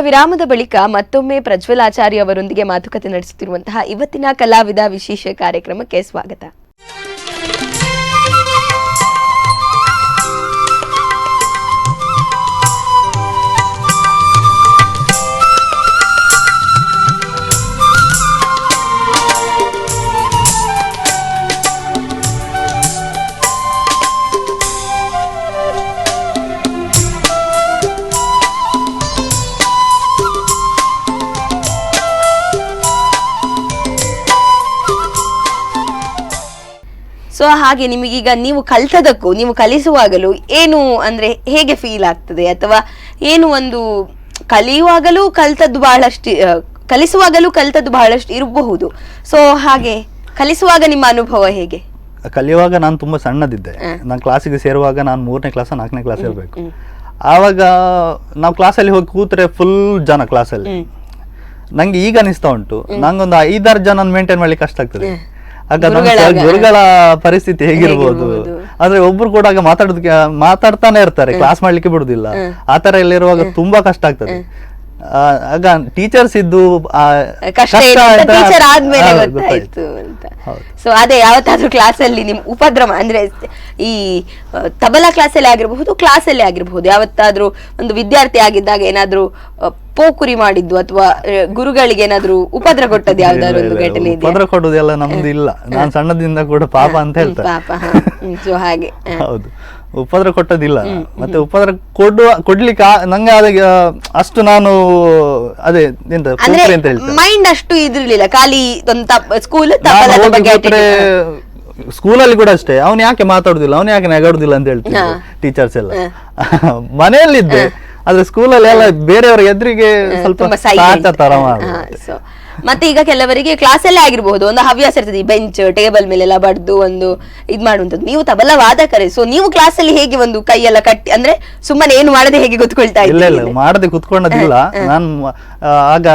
ವಿರಾಮದ ಬಳಿಕ ಮತ್ತೊಮ್ಮೆ ಪ್ರಜ್ವಲ್ ಆಚಾರ್ಯ ಅವರೊಂದಿಗೆ ಮಾತುಕತೆ ನಡೆಸುತ್ತಿರುವಂತಹ ಇವತ್ತಿನ ಕಲಾವಿದ ವಿಶೇಷ ಕಾರ್ಯಕ್ರಮಕ್ಕೆ ಸ್ವಾಗತ. ಸೊ ಹಾಗೆ ನಿಮಗೀಗ ನೀವು ಕಲ್ತದಕ್ಕೂ ನೀವು ಕಲಿಸುವಾಗಲೂ ಏನು ಅಂದ್ರೆ ಹೇಗೆ ಫೀಲ್ ಆಗ್ತದೆ, ಅಥವಾ ಏನು ಒಂದು ಕಲಿಯುವಾಗಲೂ ಕಲ್ತದ್ದು ಬಹಳಷ್ಟು ಕಲಿಸುವಾಗಲೂ ಕಲ್ತದ್ದು ಬಹಳಷ್ಟು ಇರಬಹುದು. ಸೊ ಹಾಗೆ ಕಲಿಸುವಾಗ ನಿಮ್ಮ ಅನುಭವ ಹೇಗೆ? ಕಲಿಯುವಾಗ ನಾನು ತುಂಬಾ ಸಣ್ಣದಿದ್ದೆ. ನಾನು ಕ್ಲಾಸಿಗೆ ಸೇರುವಾಗ ನಾನು 3ನೇ ಕ್ಲಾಸ್ 4ನೇ ಕ್ಲಾಸ್ ಇರಬೇಕು. ಆವಾಗ ನಾವು ಕ್ಲಾಸಲ್ಲಿ ಹೋಗಿ ಕೂತ್ರೆ ಫುಲ್ ಜನ ಕ್ಲಾಸಲ್ಲಿ. ನಂಗೆ ಈಗ ಅನಿಸ್ತಾ ಉಂಟು, ನಂಗೊಂದು 5-6 ಜನ ಮೇಂಟೈನ್ ಮಾಡ್ಲಿಕ್ಕೆ ಕಷ್ಟ ಆಗ್ತದೆ. ಆಗ ಗುರುಗಳ ಪರಿಸ್ಥಿತಿ ಹೇಗಿರ್ಬೋದು. ಆದ್ರೆ ಒಬ್ರು ಕೂಡ ಆಗ ಮಾತಾಡ್ತಾನೆ ಇರ್ತಾರೆ, ಕ್ಲಾಸ್ ಮಾಡ್ಲಿಕ್ಕೆ ಬಿಡುದಿಲ್ಲ. ಆತರ ಎಲ್ಲ ಇರುವಾಗ ತುಂಬಾ ಕಷ್ಟ ಆಗ್ತದೆ. ಆಗ ಟೀಚರ್ಸ್ ಇದ್ದು ಟೀಚರ್ ಆದ್ಮೇಲೆ ಗೊತ್ತಾಯ್ತು ಅಂತ. ಸೊ ಅದೇ ಯಾವತ್ತಾದ್ರೂ ಕ್ಲಾಸ್ ಅಲ್ಲಿ ನಿಮ್ ಉಪದ್ರವ ಅಂದ್ರೆ ಈ ತಬಲಾ ಕ್ಲಾಸಲ್ಲಿ ಆಗಿರಬಹುದು, ಕ್ಲಾಸಲ್ಲಿ ಆಗಿರಬಹುದು, ಯಾವತ್ತಾದ್ರೂ ಒಂದು ವಿದ್ಯಾರ್ಥಿ ಆಗಿದ್ದಾಗ ಏನಾದ್ರೂ ಪೋಕುರಿ ಮಾಡಿದ್ದು ಅಥವಾ ಗುರುಗಳಿಗೆ ಏನಾದ್ರೂ ಉಪದ್ರ ಕೊಟ್ಟದ್ದು ಯಾವ್ದಾದ್ರು ಒಂದು ಘಟನೆ ಇದೆ? ಉಪದ್ರ ಕೊಡುದೆಲ್ಲ ನಮ್ದು ಇಲ್ಲ. ನಾನು ಸಣ್ಣದಿಂದ ಕೂಡ ಪಾಪ ಅಂತ ಹೇಳ್ತಾರೆ. ಪಾಪ. ಸೊ ಹಾಗೆ ಹೌದು, ಉಪದ್ರ ಕೊಟ್ಟದಿಲ್ಲ. ಮತ್ತೆ ಉಪದ್ರ ಕೊಡ್ಲಿಕ್ಕೆ ನಂಗೆ ಅಷ್ಟು ನಾನು ಅದೇ ಮೈಂಡ್ ಅಷ್ಟು ಇದಿರ್ಲಿಲ್ಲ. ಖಾಲಿ ಸ್ಕೂಲ್ ಸ್ಕೂಲಲ್ಲಿ ಕೂಡ ಅಷ್ಟೇ, ಅವ್ನು ಯಾಕೆ ಮಾತಾಡುದಿಲ್ಲ, ಅವ್ನು ಯಾಕೆ ನೆಗಾಡುದಿಲ್ಲ ಅಂತ ಹೇಳ್ತೀನಿ ಟೀಚರ್ಸ್ ಎಲ್ಲ. ಮನೆಯಲ್ಲಿದ್ದೆ, ಆದ್ರೆ ಸ್ಕೂಲಲ್ಲಿ ಎಲ್ಲ ಬೇರೆಯವರ ಎದುರಿಗೆ ಸ್ವಲ್ಪ ತರ ಮತ್ತೆ ಈಗ ಕೆಲವರಿಗೆ ಕ್ಲಾಸಲ್ಲೇ ಆಗಿರ್ಬಹುದು ಒಂದು ಹವ್ಯಾಸ ಇರ್ತದೆ, ಬೆಂಚ್ ಟೇಬಲ್ ಮೇಲೆಲ್ಲ ಬಡ್ದು ಒಂದು ಇದ್ ಮಾಡುವಂತದ್ದು. ನೀವು ತಬಲಾ ವಾದಕರೇ, ಸೊ ನೀವು ಕ್ಲಾಸಲ್ಲಿ ಹೇಗೆ ಒಂದು ಕೈಯೆಲ್ಲ ಕಟ್ಟಿ ಅಂದ್ರೆ ಸುಮ್ಮನೆ ಏನು ಮಾಡದೆ ಹೇಗೆ ಕೂತ್ಕೊಳ್ತಾ ಇಲ್ಲ? ಇಲ್ಲ, ಮಾಡದೆ ಕೂತ್ಕೊಂಡದಿಲ್ಲ. ನಾನು ಆಗ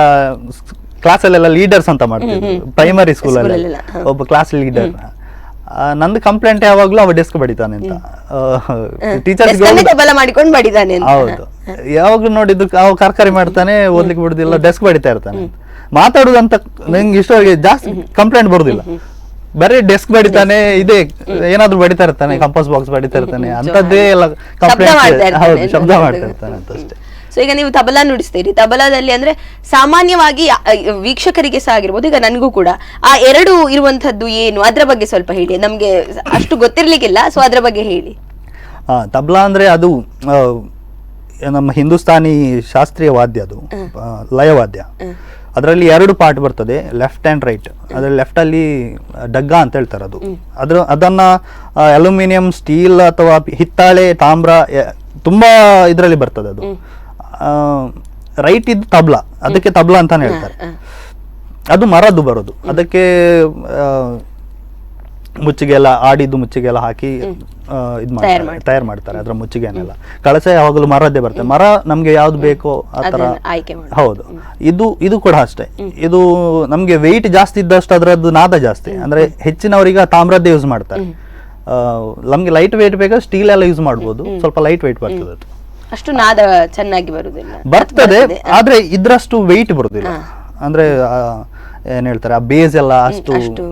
ಕ್ಲಾಸಲ್ಲೆಲ್ಲ ಲೀಡರ್ಸ್ ಅಂತ ಮಾಡ್ತಿದ್ದೆ ಪ್ರೈಮರಿ ಸ್ಕೂಲಲ್ಲಿ. ಒಬ್ಬ ಕ್ಲಾಸ್ ಲೀಡರ್. ನಂದು ಕಂಪ್ಲೇಂಟ್ ಯಾವಾಗ್ಲೂ ಅವ ಡೆಸ್ಕ್ ಬಡಿತಾನೆ ಅಂತ, ಟೀಚರ್ಸ್ ಮಾಡಿಕೊಂಡು ಬಡಿತಾನೆ. ಹೌದು, ಯಾವಾಗ್ಲೂ ನೋಡಿದ್ದು ಅವ ಕರ್ಕರಿ ಮಾಡ್ತಾನೆ, ಓದ್ಲಿಕ್ಕೆ ಬಿಡುದಿಲ್ಲ, ಡೆಸ್ಕ್ ಬಡಿತಾ ಇರ್ತಾನೆ. ಮಾತಾಡುದಂತ ನಂಗೆ ಇಷ್ಟವರೆಗೆ ಜಾಸ್ತಿ ಕಂಪ್ಲೇಂಟ್ ಬರುದಿಲ್ಲ, ಬರೀ ಡೆಸ್ಕ್ ಬಡಿತಾನೆ, ಇದೇ ಏನಾದ್ರು ಬಡಿತಾ ಇರ್ತಾನೆ, ಕಂಪಾಸ್ ಬಾಕ್ಸ್ ಬಡಿತಾ ಇರ್ತಾನೆ, ಅಂತದ್ದೇ ಎಲ್ಲ ಕಂಪ್ಲೇಂಟ್. ಹೌದು, ಶಬ್ದ ಮಾಡ್ತಾ ಇರ್ತಾನೆ ಅಂತ ಅಷ್ಟೇ. ಸೊ ಈಗ ನೀವು ತಬಲಾ ನುಡಿಸ್ತೀರಿ, ತಬಲಾದಲ್ಲಿ ಅಂದ್ರೆ ಸಾಮಾನ್ಯವಾಗಿ ವೀಕ್ಷಕರಿಗೆ ಸಹ ಆಗಿರ್ಬೋದು, ಈಗ ನನಗೂ ಕೂಡ ಆ ಎರಡು ಇರುವಂತದ್ದು ಏನು, ಅದ್ರ ಬಗ್ಗೆ ಸ್ವಲ್ಪ ಹೇಳಿ. ನಮ್ಗೆ ಅಷ್ಟು ಗೊತ್ತಿರ್ಲಿಕ್ಕಿಲ್ಲ, ಸೊ ಅದ್ರ ಬಗ್ಗೆ ಹೇಳಿ. ತಬಲಾ ಅಂದ್ರೆ ಅದು ನಮ್ಮ ಹಿಂದೂಸ್ತಾನಿ ಶಾಸ್ತ್ರೀಯ ವಾದ್ಯ, ಅದು ಲಯವಾದ್ಯ. ಅದರಲ್ಲಿ 2 ಪಾರ್ಟ್ ಬರ್ತದೆ, ಲೆಫ್ಟ್ ಅಂಡ್ ರೈಟ್. ಅದ್ರಲ್ಲಿ ಲೆಫ್ಟ್ ಅಲ್ಲಿ ಡಗ್ಗಾ ಅಂತ ಹೇಳ್ತಾರೆ. ಅದನ್ನ ಅಲ್ಯೂಮಿನಿಯಂ, ಸ್ಟೀಲ್ ಅಥವಾ ಹಿತ್ತಾಳೆ, ತಾಮ್ರ ತುಂಬಾ ಇದರಲ್ಲಿ ಬರ್ತದೆ. ಅದು ರೈಟ್ ಇದ್ದು ತಬ್ಲಾ, ಅದಕ್ಕೆ ತಬ್ಲಾ ಅಂತಾನೆ ಹೇಳ್ತಾರೆ. ಅದು ಮರದ್ದು ಬರೋದು, ಅದಕ್ಕೆ ಮುಚ್ಚಿಗೆಲ್ಲ ಆಡಿದ್ದು ಮುಚ್ಚಿಗೆಲ್ಲ ಹಾಕಿ ತಯಾರು ಮಾಡ್ತಾರೆ. ಅದ್ರ ಮುಚ್ಚಿಗೆನೆಲ್ಲ ಕಳಸ ಯಾವಾಗಲೂ ಮರದ್ದೇ ಬರ್ತದೆ. ಮರ ನಮ್ಗೆ ಯಾವ್ದು ಬೇಕೋ ಆತರ. ಹೌದು, ಇದು ಕೂಡ ಅಷ್ಟೇ. ಇದು ನಮ್ಗೆ ವೆಯ್ಟ್ ಜಾಸ್ತಿ ಇದ್ದಷ್ಟು ಅದರದ್ದು ನಾದ ಜಾಸ್ತಿ. ಅಂದ್ರೆ ಹೆಚ್ಚಿನವರಿಗೆ ತಾಮ್ರದ್ದೇ ಯೂಸ್ ಮಾಡ್ತಾರೆ. ನಮ್ಗೆ ಲೈಟ್ ವೇಟ್ ಬೇಕಾದ್ರೆ ಸ್ಟೀಲ್ ಎಲ್ಲ ಯೂಸ್ ಮಾಡ್ಬೋದು, ಸ್ವಲ್ಪ ಲೈಟ್ ವೇಟ್ ಬರ್ತದೆ. ಅದು ಅಷ್ಟು ನಾದ ಚೆನ್ನಾಗಿ ಬರ್ತದೆ, ಆದ್ರೆ ಇದ್ರಷ್ಟು ವೆಯ್ಟ್ ಬರುದಿಲ್ಲ. ಅಂದ್ರೆ ಏನ್ ಹೇಳ್ತಾರೆ, ಆ ಬೇಸ್ ಎಲ್ಲ ಅಷ್ಟು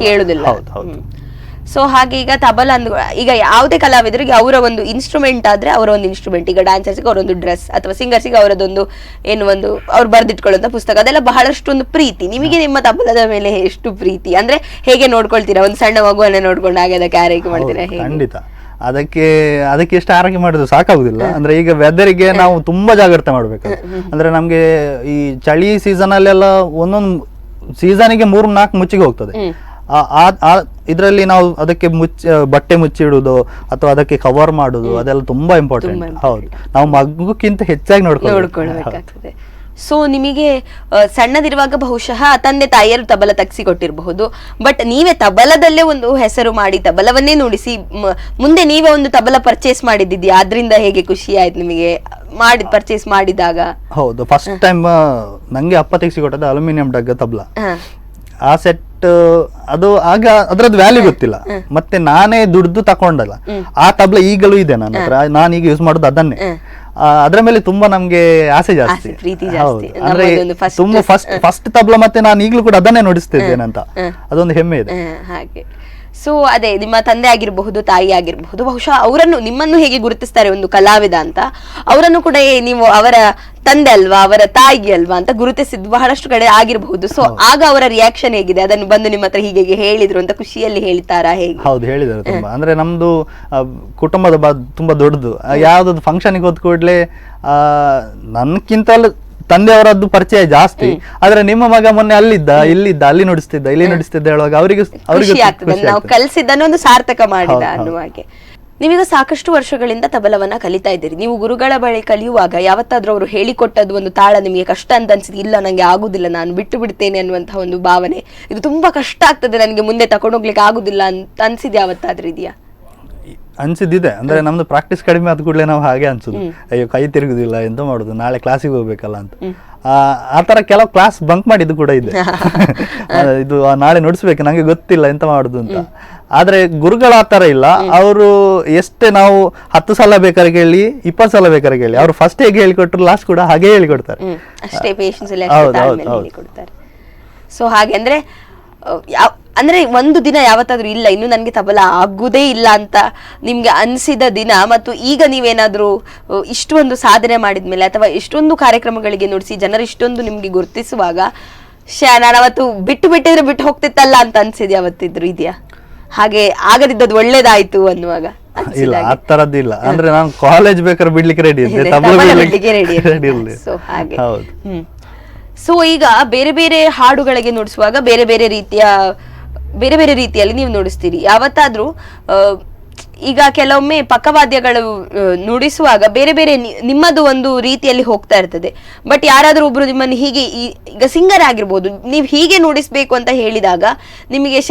ಕೇಳುದಿಲ್ಲ. ಸೊ ಹಾಗೆ ಈಗ ತಬಲಾ ಈಗ ಯಾವುದೇ ಕಲಾವಿದರಿಗೆ ಅವರ ಒಂದು ಇನ್ಸ್ಟ್ರೂಮೆಂಟ್ ಆದ್ರೆ ಅವರ ಒಂದು ಇನ್ಸ್ಟ್ರೂಮೆಂಟ್, ಈಗ ಡ್ಯಾನ್ಸರ್ಸ್ಗೆ ಅವರೊಂದು ಡ್ರೆಸ್, ಅಥವಾ ಸಿಂಗರ್ಸ್ಗೆ ಅವರದೊಂದು ಏನು ಒಂದು ಅವ್ರು ಬರ್ದಿಟ್ಕೊಳ್ಳುವಂತ ಪುಸ್ತಕ, ಅದೆಲ್ಲ ಬಹಳಷ್ಟು ಒಂದು ಪ್ರೀತಿ. ನಿಮಗೆ ನಿಮ್ಮ ತಬಲದ ಮೇಲೆ ಎಷ್ಟು ಪ್ರೀತಿ, ಅಂದ್ರೆ ಹೇಗೆ ನೋಡ್ಕೊಳ್ತೀರಾ? ಒಂದು ಸಣ್ಣ ಮಗುವನ್ನ ನೋಡ್ಕೊಂಡು ಹಾಗೆ ಅದಕ್ಕೆ ಆರೈಕೆ ಮಾಡ್ತೀರಾ? ಖಂಡಿತ. ಅದಕ್ಕೆ ಎಷ್ಟು ಆರೈಕೆ ಮಾಡಿದ್ರು ಸಾಕಾಗುದಿಲ್ಲ. ಅಂದ್ರೆ ಈಗ ವೆದರಿಗೆ ನಾವು ತುಂಬಾ ಜಾಗ್ರತೆ ಮಾಡ್ಬೇಕು. ಅಂದ್ರೆ ನಮ್ಗೆ ಈ ಚಳಿ ಸೀಸನ್ ಅಲ್ಲೆಲ್ಲ ಒಂದೊಂದು ಸೀಸನ್ಗೆ 3-4 ಮುಚ್ಚಿಗೆ ಹೋಗ್ತದೆ. ಇದರಲ್ಲಿ ನಾವು ಅದಕ್ಕೆ ಬಟ್ಟೆ ಮುಚ್ಚಿಡುದು ಅಥವಾ ಅದಕ್ಕೆ ಕವರ್ ಮಾಡುದು, ಅದೆಲ್ಲ ತುಂಬಾ ಇಂಪಾರ್ಟೆಂಟ್. ಹೌದು, ನಾವು ಮಗುಕ್ಕಿಂತ ಹೆಚ್ಚಾಗಿ ನೋಡ್ಕೊಳ್ಬೇಕಾಗ್ತದೆ. ಸೊ ನಿಮಗೆ ಸಣ್ಣದಿರುವಾಗ ಬಹುಶಃ ತಂದೆ ತಾಯಿಯರು ತಬಲ ತಗ್ಸಿಕೊಟ್ಟಿರಬಹುದು, ಬಟ್ ನೀವೇ ತಬಲದಲ್ಲೇ ಒಂದು ಹೆಸರು ಮಾಡಿ ತಬಲವನ್ನೇ ನುಡಿಸಿ ಮುಂದೆ ನೀವೇ ಒಂದು ತಬಲ ಪರ್ಚೇಸ್ ಮಾಡಿದ್ದಿದ್ಯಾ? ಅದ್ರಿಂದ ಹೇಗೆ ಖುಷಿ ಆಯ್ತು ನಿಮಗೆ ಪರ್ಚೇಸ್ ಮಾಡಿದಾಗ? ಹೌದು, ಫಸ್ಟ್ ಟೈಮ್ ನಂಗೆ ಅಪ್ಪ ತೆಗ್ಸಿಕೊಟ್ಟದ್ದು ಅಲ್ಯೂಮಿನಿಯಂ ಡಗ್ಗ ತಬಲ. ಆ ಸೆಟ್ ಅದು ಆಗ ಅದ್ರದ್ದು ವ್ಯಾಲ್ಯೂ ಗೊತ್ತಿಲ್ಲ, ಮತ್ತೆ ನಾನೇ ದುಡ್ದು ತಕೊಂಡಲ್ಲ. ಆ ತಬಲ ಈಗಲೂ ಇದೆ ನನ್ನ ಹತ್ರ, ನಾನೀಗ ಯೂಸ್ ಮಾಡೋದು ಅದನ್ನೇ. ಅದರ ಮೇಲೆ ತುಂಬಾ ನಮ್ಗೆ ಆಸೆ ಜಾಸ್ತಿ. ಆಸೆ, ಪ್ರೀತಿ ಹೌದು. ಜಾಸ್ತಿ. ಅಂದ್ರೆ ನಮ್ಮದೊಂದು first ತುಂಬಾ ಫಸ್ಟ್ ತಬಲ ಮತ್ತೆ ನಾನು ಈಗಲೂ ಕೂಡ ಅದನ್ನೇ ನುಡಿಸ್ತಿದ್ದೇನೆ ಅಂತ ಅದೊಂದು ಹೆಮ್ಮೆ ಇದೆ. ಹಾಗೆ ಸೊ ಅದೇ ನಿಮ್ಮ ತಂದೆ ಆಗಿರಬಹುದು, ತಾಯಿ ಆಗಿರಬಹುದು, ಬಹುಶಃ ಅವರನ್ನು ನಿಮ್ಮನ್ನು ಹೇಗೆ ಗುರುತಿಸ್ತಾರೆ ಒಂದು ಕಲಾವಿದ ಅಂತ, ಅವರನ್ನು ಕೂಡ ನೀವು ಅವರ ತಂದೆ ಅಲ್ವಾ, ಅವರ ತಾಯಿ ಅಲ್ವಾ ಅಂತ ಗುರುತಿಸಿದ್ದು ಬಹಳಷ್ಟು ಕಡೆ ಆಗಿರಬಹುದು. ಸೊ ಆಗ ಅವರ ರಿಯಾಕ್ಷನ್ ಹೇಗಿದೆ, ಅದನ್ನು ಬಂದು ನಿಮ್ಮ ಹತ್ರ ಹೀಗೆ ಹೇಳಿದ್ರು ಅಂತ ಖುಷಿಯಲ್ಲಿ ಹೇಳ್ತಾರಾ ಹೇಗೆ? ಹೌದು, ಹೇಳಿದ್ದಾರೆ ತುಂಬಾ. ಅಂದ್ರೆ ನಮ್ದು ಕುಟುಂಬದ ತುಂಬಾ ದೊಡ್ಡದು. ಯಾವ್ದಾದ್ರು ಫಂಕ್ಷನ್ಗೆ ಹೋದ ಕೂಡಲೇ ನನ್ಕಿಂತಲೂ ತಂದೆಯವರದ್ದು ಪರಿಚಯ ಜಾಸ್ತಿ. ಆದ್ರೆ ನಿಮ್ಮ ಮಗ ಮೊನ್ನೆ ಅಲ್ಲಿದ್ದ, ಇಲ್ಲಿದ್ದ, ಅಲ್ಲಿ ನುಡಿಸ್ತಿದ್ದ ಹೇಳುವಾಗ ಅವರಿಗೆ ಖುಷಿ ಆಗ್ತದೆ, ನಾವು ಕಲಿಸಿದ್ದನ್ನು ಒಂದು ಸಾರ್ಥಕ ಮಾಡಿದ ಅನ್ನುವ ಹಾಗೆ. ನೀವೀಗ ಸಾಕಷ್ಟು ವರ್ಷಗಳಿಂದ ತಬಲವನ್ನ ಕಲಿತಾ ಇದ್ದೀರಿ. ನೀವು ಗುರುಗಳ ಬಳಿ ಕಲಿಯುವಾಗ ಯಾವತ್ತಾದ್ರೂ ಅವರು ಹೇಳಿಕೊಟ್ಟದ್ದು ಒಂದು ತಾಳ ನಿಮಗೆ ಕಷ್ಟ ಅಂತ ಅನ್ಸಿದೆ, ಇಲ್ಲ ನಂಗೆ ಆಗುದಿಲ್ಲ, ನಾನು ಬಿಟ್ಟು ಬಿಡ್ತೇನೆ ಅನ್ನುವಂತಹ ಒಂದು ಭಾವನೆ, ಇದು ತುಂಬಾ ಕಷ್ಟ ಆಗ್ತದೆ ನನಗೆ ಮುಂದೆ ತಕೊಂಡೋಗ್ಲಿಕ್ಕೆ ಆಗುದಿಲ್ಲ ಅಂತ ಅನ್ಸಿದ್ ಯಾವತ್ತಾದ್ರೂ ಇದೆಯಾ? ಅನ್ಸಿದ್ದಿದೆ. ಅಂದ್ರೆ ನಮ್ದು ಪ್ರಾಕ್ಟೀಸ್ ಕಡಿಮೆ ಆದ ಕೂಡಲೇ ನಾವು ಹಾಗೆ ಅನ್ಸುದು, ಅಯ್ಯೋ ಕೈ ತಿರುಗುದಿಲ್ಲ, ಎಂತ ಮಾಡುದು, ನಾಳೆ ಕ್ಲಾಸಿಗೆ ಹೋಗ್ಬೇಕಲ್ಲ ಅಂತ. ಆತರ ಕೆಲವು ಕ್ಲಾಸ್ ಬಂಕ್ ಮಾಡಿದ್ದು ಕೂಡ ಇದೆ. ಇದು ನಾಳೆ ನುಡಿಸ್ಬೇಕು, ನಂಗೆ ಗೊತ್ತಿಲ್ಲ ಎಂತ ಮಾಡುದು ಅಂತ. ಆದ್ರೆ ಗುರುಗಳು ಆತರ ಇಲ್ಲ. ಅವರು ಎಷ್ಟೇ ನಾವು 10 ಸಲ ಬೇಕಾದ್ರೆ ಕೇಳಿ, 20 ಸಲ ಬೇಕಾದ್ರೆ ಕೇಳಿ, ಅವ್ರು ಫಸ್ಟ್ ಹೇಗೆ ಹೇಳಿಕೊಟ್ರು ಲಾಸ್ಟ್ ಕೂಡ ಹಾಗೆ ಹೇಳಿಕೊಡ್ತಾರೆ. ಅಷ್ಟೇ ಪೇಷನ್ಸ್ ಹೇಳಿಕೊಡ್ತಾರೆ. ಸೊ ಹಾಗೆ ಅಂದ್ರೆ ಒಂದು ದಿನ ಯಾವತ್ತಾದ್ರೂ ಇಲ್ಲ ಇನ್ನು ನನ್ಗೆ ತಬಲ ಆಗುದೇ ಇಲ್ಲ ಅಂತ ನಿಮ್ಗೆ ಅನ್ಸಿದ ದಿನ, ಮತ್ತು ಈಗ ನೀವೇನಾದ್ರೂ ಇಷ್ಟೊಂದು ಸಾಧನೆ ಮಾಡಿದ್ಮೇಲೆ ಅಥವಾ ಇಷ್ಟೊಂದು ಕಾರ್ಯಕ್ರಮಗಳಿಗೆ ನುಡಿಸಿ ಜನರು ಇಷ್ಟೊಂದು ನಿಮ್ಗೆ ಗುರುತಿಸುವಾಗ ನಾನು ಅವತ್ತು ಬಿಟ್ಟಿದ್ರೆ ಬಿಟ್ಟು ಹೋಗ್ತಿತ್ತಲ್ಲ ಅಂತ ಅನ್ಸಿದ್ಯಾ ಯಾವತ್ತಿದ್ರು? ಇದೆಯಾ ಹಾಗೆ ಆಗದಿದ್ದದ್ದು ಒಳ್ಳೇದಾಯ್ತು ಅನ್ನುವಾಗ? ಇಲ್ಲ, ಆ ತರದ್ದಿಲ್ಲ. ಅಂದ್ರೆ ನಾನು ಕಾಲೇಜ್ ಬೇಕಾದ್ರೆ ಬಿಡ್ಲಿಕ್ಕೆ ರೆಡಿ ಇದ್ದೆ, ತಬಲ ಬಿಡ್ಲಿಕ್ಕೆ ರೆಡಿ ಇರ್ಲಿಲ್ಲ. ಸೊ ಹಾಗೆ. ಹೌದು. ಸೊ ಈಗ ಬೇರೆ ಬೇರೆ ಹಾಡುಗಳಿಗೆ ನುಡಿಸುವಾಗ ಬೇರೆ ಬೇರೆ ರೀತಿಯಲ್ಲಿ ನೀವು ನುಡಿಸ್ತೀರಿ. ಯಾವತ್ತಾದ್ರೂ ಈಗ ಕೆಲವೊಮ್ಮೆ ಪಕ್ಕವಾದ್ಯಗಳು ನುಡಿಸುವಾಗ ಬೇರೆ ಬೇರೆ ನಿಮ್ಮದು ಒಂದು ರೀತಿಯಲ್ಲಿ ಹೋಗ್ತಾ ಇರ್ತದೆ. ಬಟ್ ಯಾರಾದ್ರೂ ಒಬ್ರು ನಿಮ್ಮನ್ನು ಹೀಗೆ, ಈಗ ಸಿಂಗರ್ ಆಗಿರ್ಬೋದು, ನೀವು ಹೀಗೆ ನುಡಿಸ್ಬೇಕು ಅಂತ ಹೇಳಿದಾಗ ನಿಮಗೆ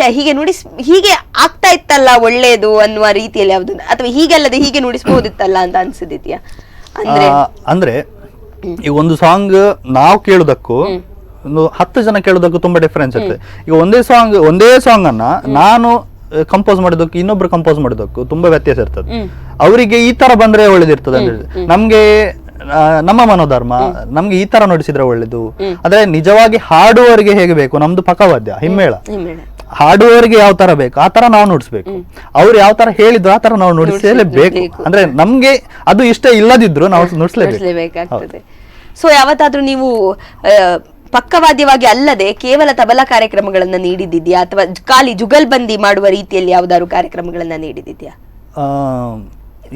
ಹೀಗೆ ಆಗ್ತಾ ಇತ್ತಲ್ಲ ಒಳ್ಳೇದು ಅನ್ನುವ ರೀತಿಯಲ್ಲಿ ಯಾವ್ದು, ಅಥವಾ ಹೀಗೆಲ್ಲದೆ ಹೀಗೆ ನುಡಿಸ್ಬೋದಿತ್ತಲ್ಲ ಅಂತ ಅನ್ಸಿದ್ಯಾ? ಅಂದ್ರೆ ಈಗ ಒಂದು ಸಾಂಗ್ ನಾವು ಕೇಳುದಕ್ಕೂ ಒಂದು 10 ಜನ ಕೇಳೋದಕ್ಕೂ ತುಂಬಾ ಡಿಫರೆನ್ಸ್ ಇರ್ತದೆ. ಈಗ ಒಂದೇ ಸಾಂಗ್ ಅನ್ನ ನಾನು ಕಂಪೋಸ್ ಮಾಡೋದಕ್ಕೂ ಇನ್ನೊಬ್ರು ಕಂಪೋಸ್ ಮಾಡೋದಕ್ಕೂ ತುಂಬಾ ವ್ಯತ್ಯಾಸ ಇರ್ತದೆ. ಅವರಿಗೆ ಈ ತರ ಬಂದ್ರೆ ಒಳ್ಳೇದಿರ್ತದೆ, ನಮ್ಗೆ ನಮ್ಮ ಮನೋಧರ್ಮ ನಮ್ಗೆ ಈ ತರ ನುಡಿಸಿದ್ರೆ ಒಳ್ಳೇದು. ಆದ್ರೆ ನಿಜವಾಗಿ ಹಾಡುವವರಿಗೆ ಹೇಗೆ ಬೇಕು, ನಮ್ದು ಪಕ್ಕವಾದ್ಯ ಹಿಮ್ಮೇಳ, ಹಾಡುವವರಿಗೆ ಯಾವ ತರ ಬೇಕು ಆ ತರ ನಾವು ನುಡಿಸ್ಬೇಕು. ಅವ್ರು ಯಾವ ತರ ಹೇಳಿದ್ರು ಆ ತರ ನಾವು ನುಡಿಸಲೇಬೇಕು. ಅಂದ್ರೆ ನಮ್ಗೆ ಅದು ಇಷ್ಟ ಇಲ್ಲದಿದ್ರು ನಾವು ನುಡಿಸ್ಲೇಬೇಕಾಗ್ತದೆ. ಸೊ ಯಾವತ್ತಾದ್ರೂ ನೀವು ಪಕ್ಕವಾದ್ಯವಾಗಿ ಅಲ್ಲದೆ ಕೇವಲ ತಬಲಾ ಕಾರ್ಯಕ್ರಮಗಳನ್ನ ನೀಡಿದ್ಯಾ, ಅಥವಾ ಖಾಲಿ ಜುಗಲ್ಬಂದಿ ಮಾಡುವ ರೀತಿಯಲ್ಲಿ ಯಾವ್ದಾದ್ರು ಕಾರ್ಯಕ್ರಮಗಳನ್ನ ನೀಡಿದ್ಯಾ?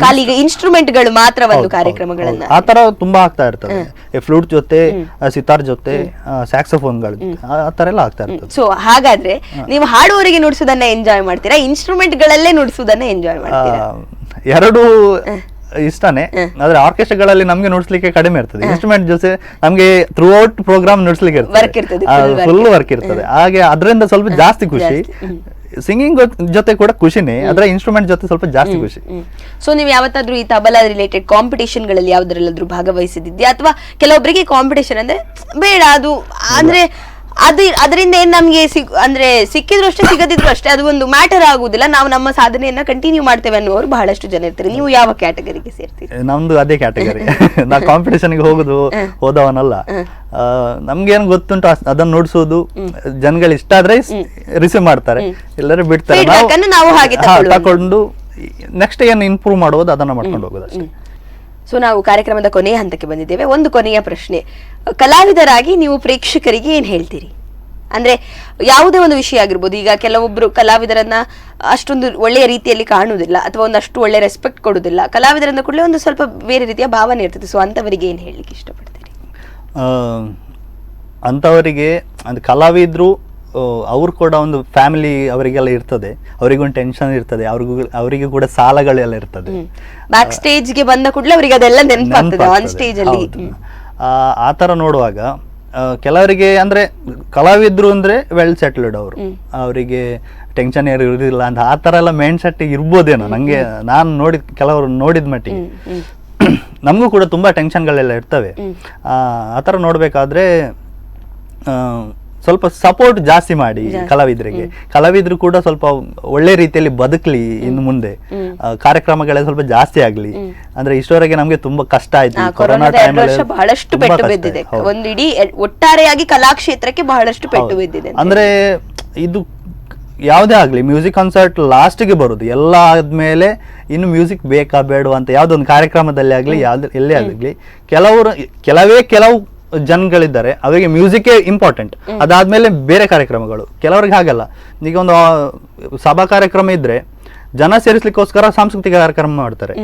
ಖಾಲಿ ಈಗ ಇನ್ಸ್ಟ್ರೂಮೆಂಟ್ಗಳು ಮಾತ್ರ ಒಂದು ಕಾರ್ಯಕ್ರಮಗಳನ್ನ ಆತರ ತುಂಬಾ ಆಗ್ತಾ ಇರ್ತದೆ. ಫ್ಲೂಟ್ ಜೊತೆ, ಸಿತಾರ್ ಜೊತೆ, ಸ್ಯಾಕ್ಸೋಫೋನ್ಗಳು ಆ ತರ ಎಲ್ಲ ಆಗ್ತಾ ಇರ್ತದೆ. ಸೊ ಹಾಗಾದ್ರೆ ನೀವು ಹಾಡುವವರಿಗೆ ನುಡಿಸುವುದನ್ನ ಎಂಜಾಯ್ ಮಾಡ್ತೀರಾ, ಇನ್ಸ್ಟ್ರೂಮೆಂಟ್ ಗಳಲ್ಲೇ ನುಡಿಸುವುದನ್ನ ಎಂಜಾಯ್ ಮಾಡ್ತೀರಾ? ಎರಡು ಇಷ್ಟನೇ. ಆದ್ರೆ ಆರ್ಕೆಸ್ಟ್ರಾಗಳಲ್ಲಿ ನಮ್ಗೆ ನುಡಿಸ್ಲಿಕ್ಕೆ ಕಡಿಮೆ ಇರ್ತದೆ. ಇನ್ಸ್ಟ್ರೂಮೆಂಟ್ ಜೊತೆ ನಮ್ಗೆ ಥ್ರೂ ಔಟ್ ಪ್ರೋಗ್ರಾಮ್ ನುಡಿಸ್ಲಿಕ್ಕೆ ಇರ್ತದೆ, ಫುಲ್ ವರ್ಕ್ ಇರ್ತದೆ. ಹಾಗೆ ಅದರಿಂದ ಸ್ವಲ್ಪ ಜಾಸ್ತಿ ಖುಷಿ. ಸಿಂಗಿಂಗ್ ಜೊತೆ ಕೂಡ ಖುಷಿನೇ, ಆದ್ರೆ ಇನ್ಸ್ಟ್ರೂಮೆಂಟ್ ಜೊತೆ ಸ್ವಲ್ಪ ಜಾಸ್ತಿ ಖುಷಿ. ಸೊ ನೀವು ಯಾವತ್ತಾದ್ರೂ ಈ ತಬಲಾ ರಿಲೇಟೆಡ್ ಕಾಂಪಿಟೇಷನ್ ಗಳಲ್ಲಿ ಯಾವ್ದ್ರಲ್ಲಾದ್ರೂ ಭಾಗವಹಿಸಿದ್ಯಾ? ಅಥವಾ ಕೆಲವೊಬ್ಬರಿಗೆ ಕಾಂಪಿಟೇಷನ್ ಅಂದ್ರೆ ಬೇಡ, ಅದು ಅಂದ್ರೆ ಅದರಿಂದ ಏನ್ ನಮ್ಗೆ ಅಂದ್ರೆ ಸಿಕ್ಕಿದ್ರು ಅಷ್ಟೇ, ಸಿಗದಿದ್ರು ಅಷ್ಟೇ, ಅದು ಒಂದು ಮ್ಯಾಟರ್ ಆಗುದಿಲ್ಲ, ನಾವು ನಮ್ಮ ಸಾಧನೆಯನ್ನ ಕಂಟಿನ್ಯೂ ಮಾಡ್ತೇವೆ ಅನ್ನುವರು ಬಹಳಷ್ಟು ಜನ ಇರ್ತಾರೆ. ನೀವು ಯಾವ ಕ್ಯಾಟಗರಿಗೆ ಸೇರ್ತೀರಿ? ನಮ್ದು ಅದೇ ಕ್ಯಾಟಗರಿ. ನಾ ಕಾಂಪಿಟೇಷನ್ ಗೆ ಹೋದವನಲ್ಲ. ನಮ್ಗೇನ್ ಗೊತ್ತುಂಟು ಅದನ್ನ ನೋಡ್ಸೋದು, ಜನಗಳು ಇಷ್ಟ ಆದ್ರೆ ರಿಸೀವ್ ಮಾಡ್ತಾರೆ, ಎಲ್ಲರೂ ಬಿಡ್ತಾರೆ, ನಾವು ಹಾಗೆ ತಕೊಂಡು ನೆಕ್ಸ್ಟ್ ಏನ್ ಇಂಪ್ರೂವ್ ಮಾಡೋದು ಅದನ್ನ ಮಾಡ್ಕೊಂಡು ಹೋಗೋದು ಅಷ್ಟೇ. ಸೊ ನಾವು ಕಾರ್ಯಕ್ರಮದ ಕೊನೆಯ ಹಂತಕ್ಕೆ ಬಂದಿದ್ದೇವೆ. ಒಂದು ಕೊನೆಯ ಪ್ರಶ್ನೆ, ಕಲಾವಿದರಾಗಿ ನೀವು ಪ್ರೇಕ್ಷಕರಿಗೆ ಏನ್ ಹೇಳ್ತೀರಿ? ಅಂದ್ರೆ ಯಾವುದೇ ಒಂದು ವಿಷಯ ಆಗಿರ್ಬೋದು, ಈಗ ಕೆಲವೊಬ್ರು ಕಲಾವಿದರನ್ನ ಅಷ್ಟೊಂದು ಒಳ್ಳೆಯ ರೀತಿಯಲ್ಲಿ ಕಾಣುವುದಿಲ್ಲ, ಅಥವಾ ಒಂದಷ್ಟು ಒಳ್ಳೆ ರೆಸ್ಪೆಕ್ಟ್ ಕೊಡುವುದಿಲ್ಲ, ಕಲಾವಿದರನ್ನ ಕೂಡಲೇ ಒಂದು ಸ್ವಲ್ಪ ಬೇರೆ ರೀತಿಯ ಭಾವನೆ ಇರ್ತದೆ. ಸೊ ಅಂತವರಿಗೆ ಏನ್ ಹೇಳಲಿಕ್ಕೆ ಇಷ್ಟಪಡ್ತೀರಿ? ಅಂತವರಿಗೆ ಅಂದ್ರೆ ಕಲಾವಿದ್ರು ಅವ್ರು ಕೂಡ ಒಂದು ಫ್ಯಾಮಿಲಿ ಅವರಿಗೆಲ್ಲ ಇರ್ತದೆ, ಅವರಿಗೊಂದು ಟೆನ್ಷನ್ ಇರ್ತದೆ, ಅವರಿಗೂ ಕೂಡ ಸಾಲಗಳೆಲ್ಲ ಇರ್ತದೆ. ಬ್ಯಾಕ್ ಸ್ಟೇಜ್ ಗೆ ಬಂದ ಕೂಡಲೇ ಅವರಿಗೆ ಅದೆಲ್ಲ ನೆನಪಾಗ್ತದೆ ಆನ್ ಸ್ಟೇಜ್ ಅಲ್ಲಿ. ಆ ತರ ನೋಡುವಾಗ ಕೆಲವರಿಗೆ ಅಂದ್ರೆ ಕಲಾವಿದ್ರು ಅಂದ್ರೆ ವೆಲ್ ಸೆಟ್ಲ್ಡ್ ಅವರು, ಅವರಿಗೆ ಟೆನ್ಷನ್ ಇರುವುದಿಲ್ಲ ಅಂತ ಆ ತರ ಎಲ್ಲ ಮೈಂಡ್ ಸೆಟ್ ಇರ್ಬೋದೇನೋ. ನಂಗೆ ನಾನು ಕೆಲವರು ನೋಡಿದ ಮಟ್ಟಿಗೆ ನಮಗೂ ಕೂಡ ತುಂಬಾ ಟೆನ್ಷನ್ಗಳೆಲ್ಲ ಇರ್ತವೆ. ಆ ತರ ನೋಡ್ಬೇಕಾದ್ರೆ ಸ್ವಲ್ಪ ಸಪೋರ್ಟ್ ಜಾಸ್ತಿ ಮಾಡಿ ಕಲಾವಿದರಿಗೆ. ಕಲಾವಿದರು ಕೂಡ ಸ್ವಲ್ಪ ಒಳ್ಳೆ ರೀತಿಯಲ್ಲಿ ಬದುಕಲಿ ಇನ್ನು ಮುಂದೆ, ಕಾರ್ಯಕ್ರಮಗಳೇ ಸ್ವಲ್ಪ ಜಾಸ್ತಿ ಆಗ್ಲಿ. ಅಂದ್ರೆ ಇಷ್ಟವರೆಗೆ ನಮ್ಗೆ ತುಂಬಾ ಕಷ್ಟ ಆಯ್ತು, ಕೊರೋನಾ ಟೈಮ್ ಬಹಳಷ್ಟು ಪೆಟ್ಟು ಬಿದ್ದಿದೆ, ಒಂದು ಇಡೀ ಒಟ್ಟಾರೆಯಾಗಿ ಕಲಾಕ್ಷೇತ್ರಕ್ಕೆ ಬಹಳಷ್ಟು ಪೆಟ್ಟು ಬಿದ್ದಿದೆ. ಅಂದ್ರೆ ಇದು ಯಾವುದೇ ಆಗ್ಲಿ ಮ್ಯೂಸಿಕ್ ಕಾನ್ಸರ್ಟ್ ಲಾಸ್ಟ್ಗೆ ಬರುದು, ಎಲ್ಲ ಆದ್ಮೇಲೆ ಇನ್ನು ಮ್ಯೂಸಿಕ್ ಬೇಕಾ ಬೇಡವಾ ಅಂತ ಯಾವ್ದೊಂದು ಕಾರ್ಯಕ್ರಮದಲ್ಲಿ ಆಗ್ಲಿ ಎಲ್ಲೇ ಆಗ್ಲಿ ಕೆಲವು ಜನಗಳಿದ್ದಾರೆ ಅವರಿಗೆ ಮ್ಯೂಸಿಕ್ ಇಂಪಾರ್ಟೆಂಟ್, ಅದಾದ್ಮೇಲೆ ಬೇರೆ ಕಾರ್ಯಕ್ರಮಗಳು. ಕೆಲವರಿಗೆ ಹಾಗಲ್ಲ. ಈಗ ಒಂದು ಸಭಾ ಕಾರ್ಯಕ್ರಮ ಇದ್ರೆ ಜನ ಸೇರಿಸ್ಲಿಕ್ಕೋಸ್ಕರ ಸಾಂಸ್ಕೃತಿಕ ಕಾರ್ಯಕ್ರಮ ಮಾಡ್ತಾರೆ.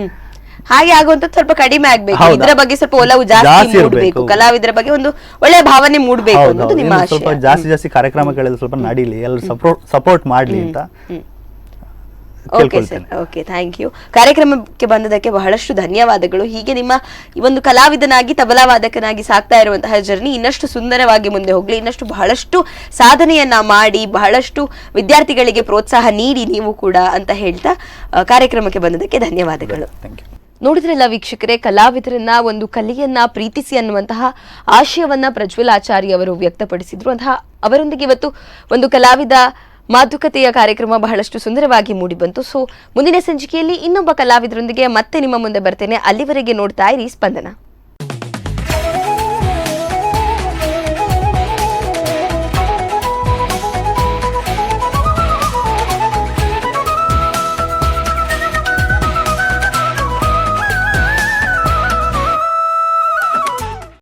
ಹಾಗೆ ಆಗುವಂತದ್ದು ಸ್ವಲ್ಪ ಕಡಿಮೆ ಆಗ್ಬೇಕು, ಇದರ ಬಗ್ಗೆ ಸ್ವಲ್ಪ ಒಲವು ಜಾಸ್ತಿ ಮೂಡಬೇಕು, ಕಲಾವಿದರ ಬಗ್ಗೆ ಒಂದು ಒಳ್ಳೆ ಭಾವನೆ ಮೂಡಬೇಕು ಅನ್ನೋದು ನಿಮ್ಮ ಆಶಯ. ಸ್ವಲ್ಪ ಜಾಸ್ತಿ ಕಾರ್ಯಕ್ರಮಗಳೆಲ್ಲ ಸ್ವಲ್ಪ ನಡೀಲಿ, ಎಲ್ಲರೂ ಸಪೋರ್ಟ್ ಮಾಡ್ಲಿ ಅಂತ. Okay sir, okay, thank you. ಕಾರ್ಯಕ್ರಮಕ್ಕೆ ಬಂದದಕ್ಕೆ ಬಹಳಷ್ಟು ಧನ್ಯವಾದಗಳು. ಹೀಗೆ ನಿಮ್ಮ ಈ ಒಂದು ಕಲಾವಿದನಾಗಿ ತಬಲಾ ವಾದಕನಾಗಿ ಸಾಕ್ತಾ ಇರುವಂತಹ ಜರ್ನಿ ಇನ್ನಷ್ಟು ಸುಂದರವಾಗಿ ಮುಂದೆ ಹೋಗ್ಲಿ, ಇನ್ನಷ್ಟು ಬಹಳಷ್ಟು ಸಾಧನೆಯನ್ನ ಮಾಡಿ ಬಹಳಷ್ಟು ವಿದ್ಯಾರ್ಥಿಗಳಿಗೆ ಪ್ರೋತ್ಸಾಹ ನೀಡಿ ನೀವು ಕೂಡ ಅಂತ ಹೇಳ್ತಾ ಕಾರ್ಯಕ್ರಮಕ್ಕೆ ಬಂದದಕ್ಕೆ ಧನ್ಯವಾದಗಳು. ನೋಡಿದ್ರಲ್ಲ ವೀಕ್ಷಕರೇ, ಕಲಾವಿದರನ್ನ ಒಂದು ಕಲೆಯನ್ನ ಪ್ರೀತಿಸಿ ಅನ್ನುವಂತಹ ಆಶಯವನ್ನ ಪ್ರಜ್ವಲ್ ಆಚಾರ್ಯ ಅವರು ವ್ಯಕ್ತಪಡಿಸಿದ್ರು. ಅವರೊಂದಿಗೆ ಇವತ್ತು ಒಂದು ಕಲಾವಿದ ಮಾತುಕತೆಯ ಕಾರ್ಯಕ್ರಮ ಬಹಳಷ್ಟು ಸುಂದರವಾಗಿ ಮೂಡಿಬಂತು. ಸೊ ಮುಂದಿನ ಸಂಚಿಕೆಯಲ್ಲಿ ಇನ್ನೊಬ್ಬ ಕಲಾವಿದರೊಂದಿಗೆ ಮತ್ತೆ ನಿಮ್ಮ ಮುಂದೆ ಬರ್ತೇನೆ. ಅಲ್ಲಿವರೆಗೆ ನೋಡ್ತಾ ಇರಿ ಸ್ಪಂದನ.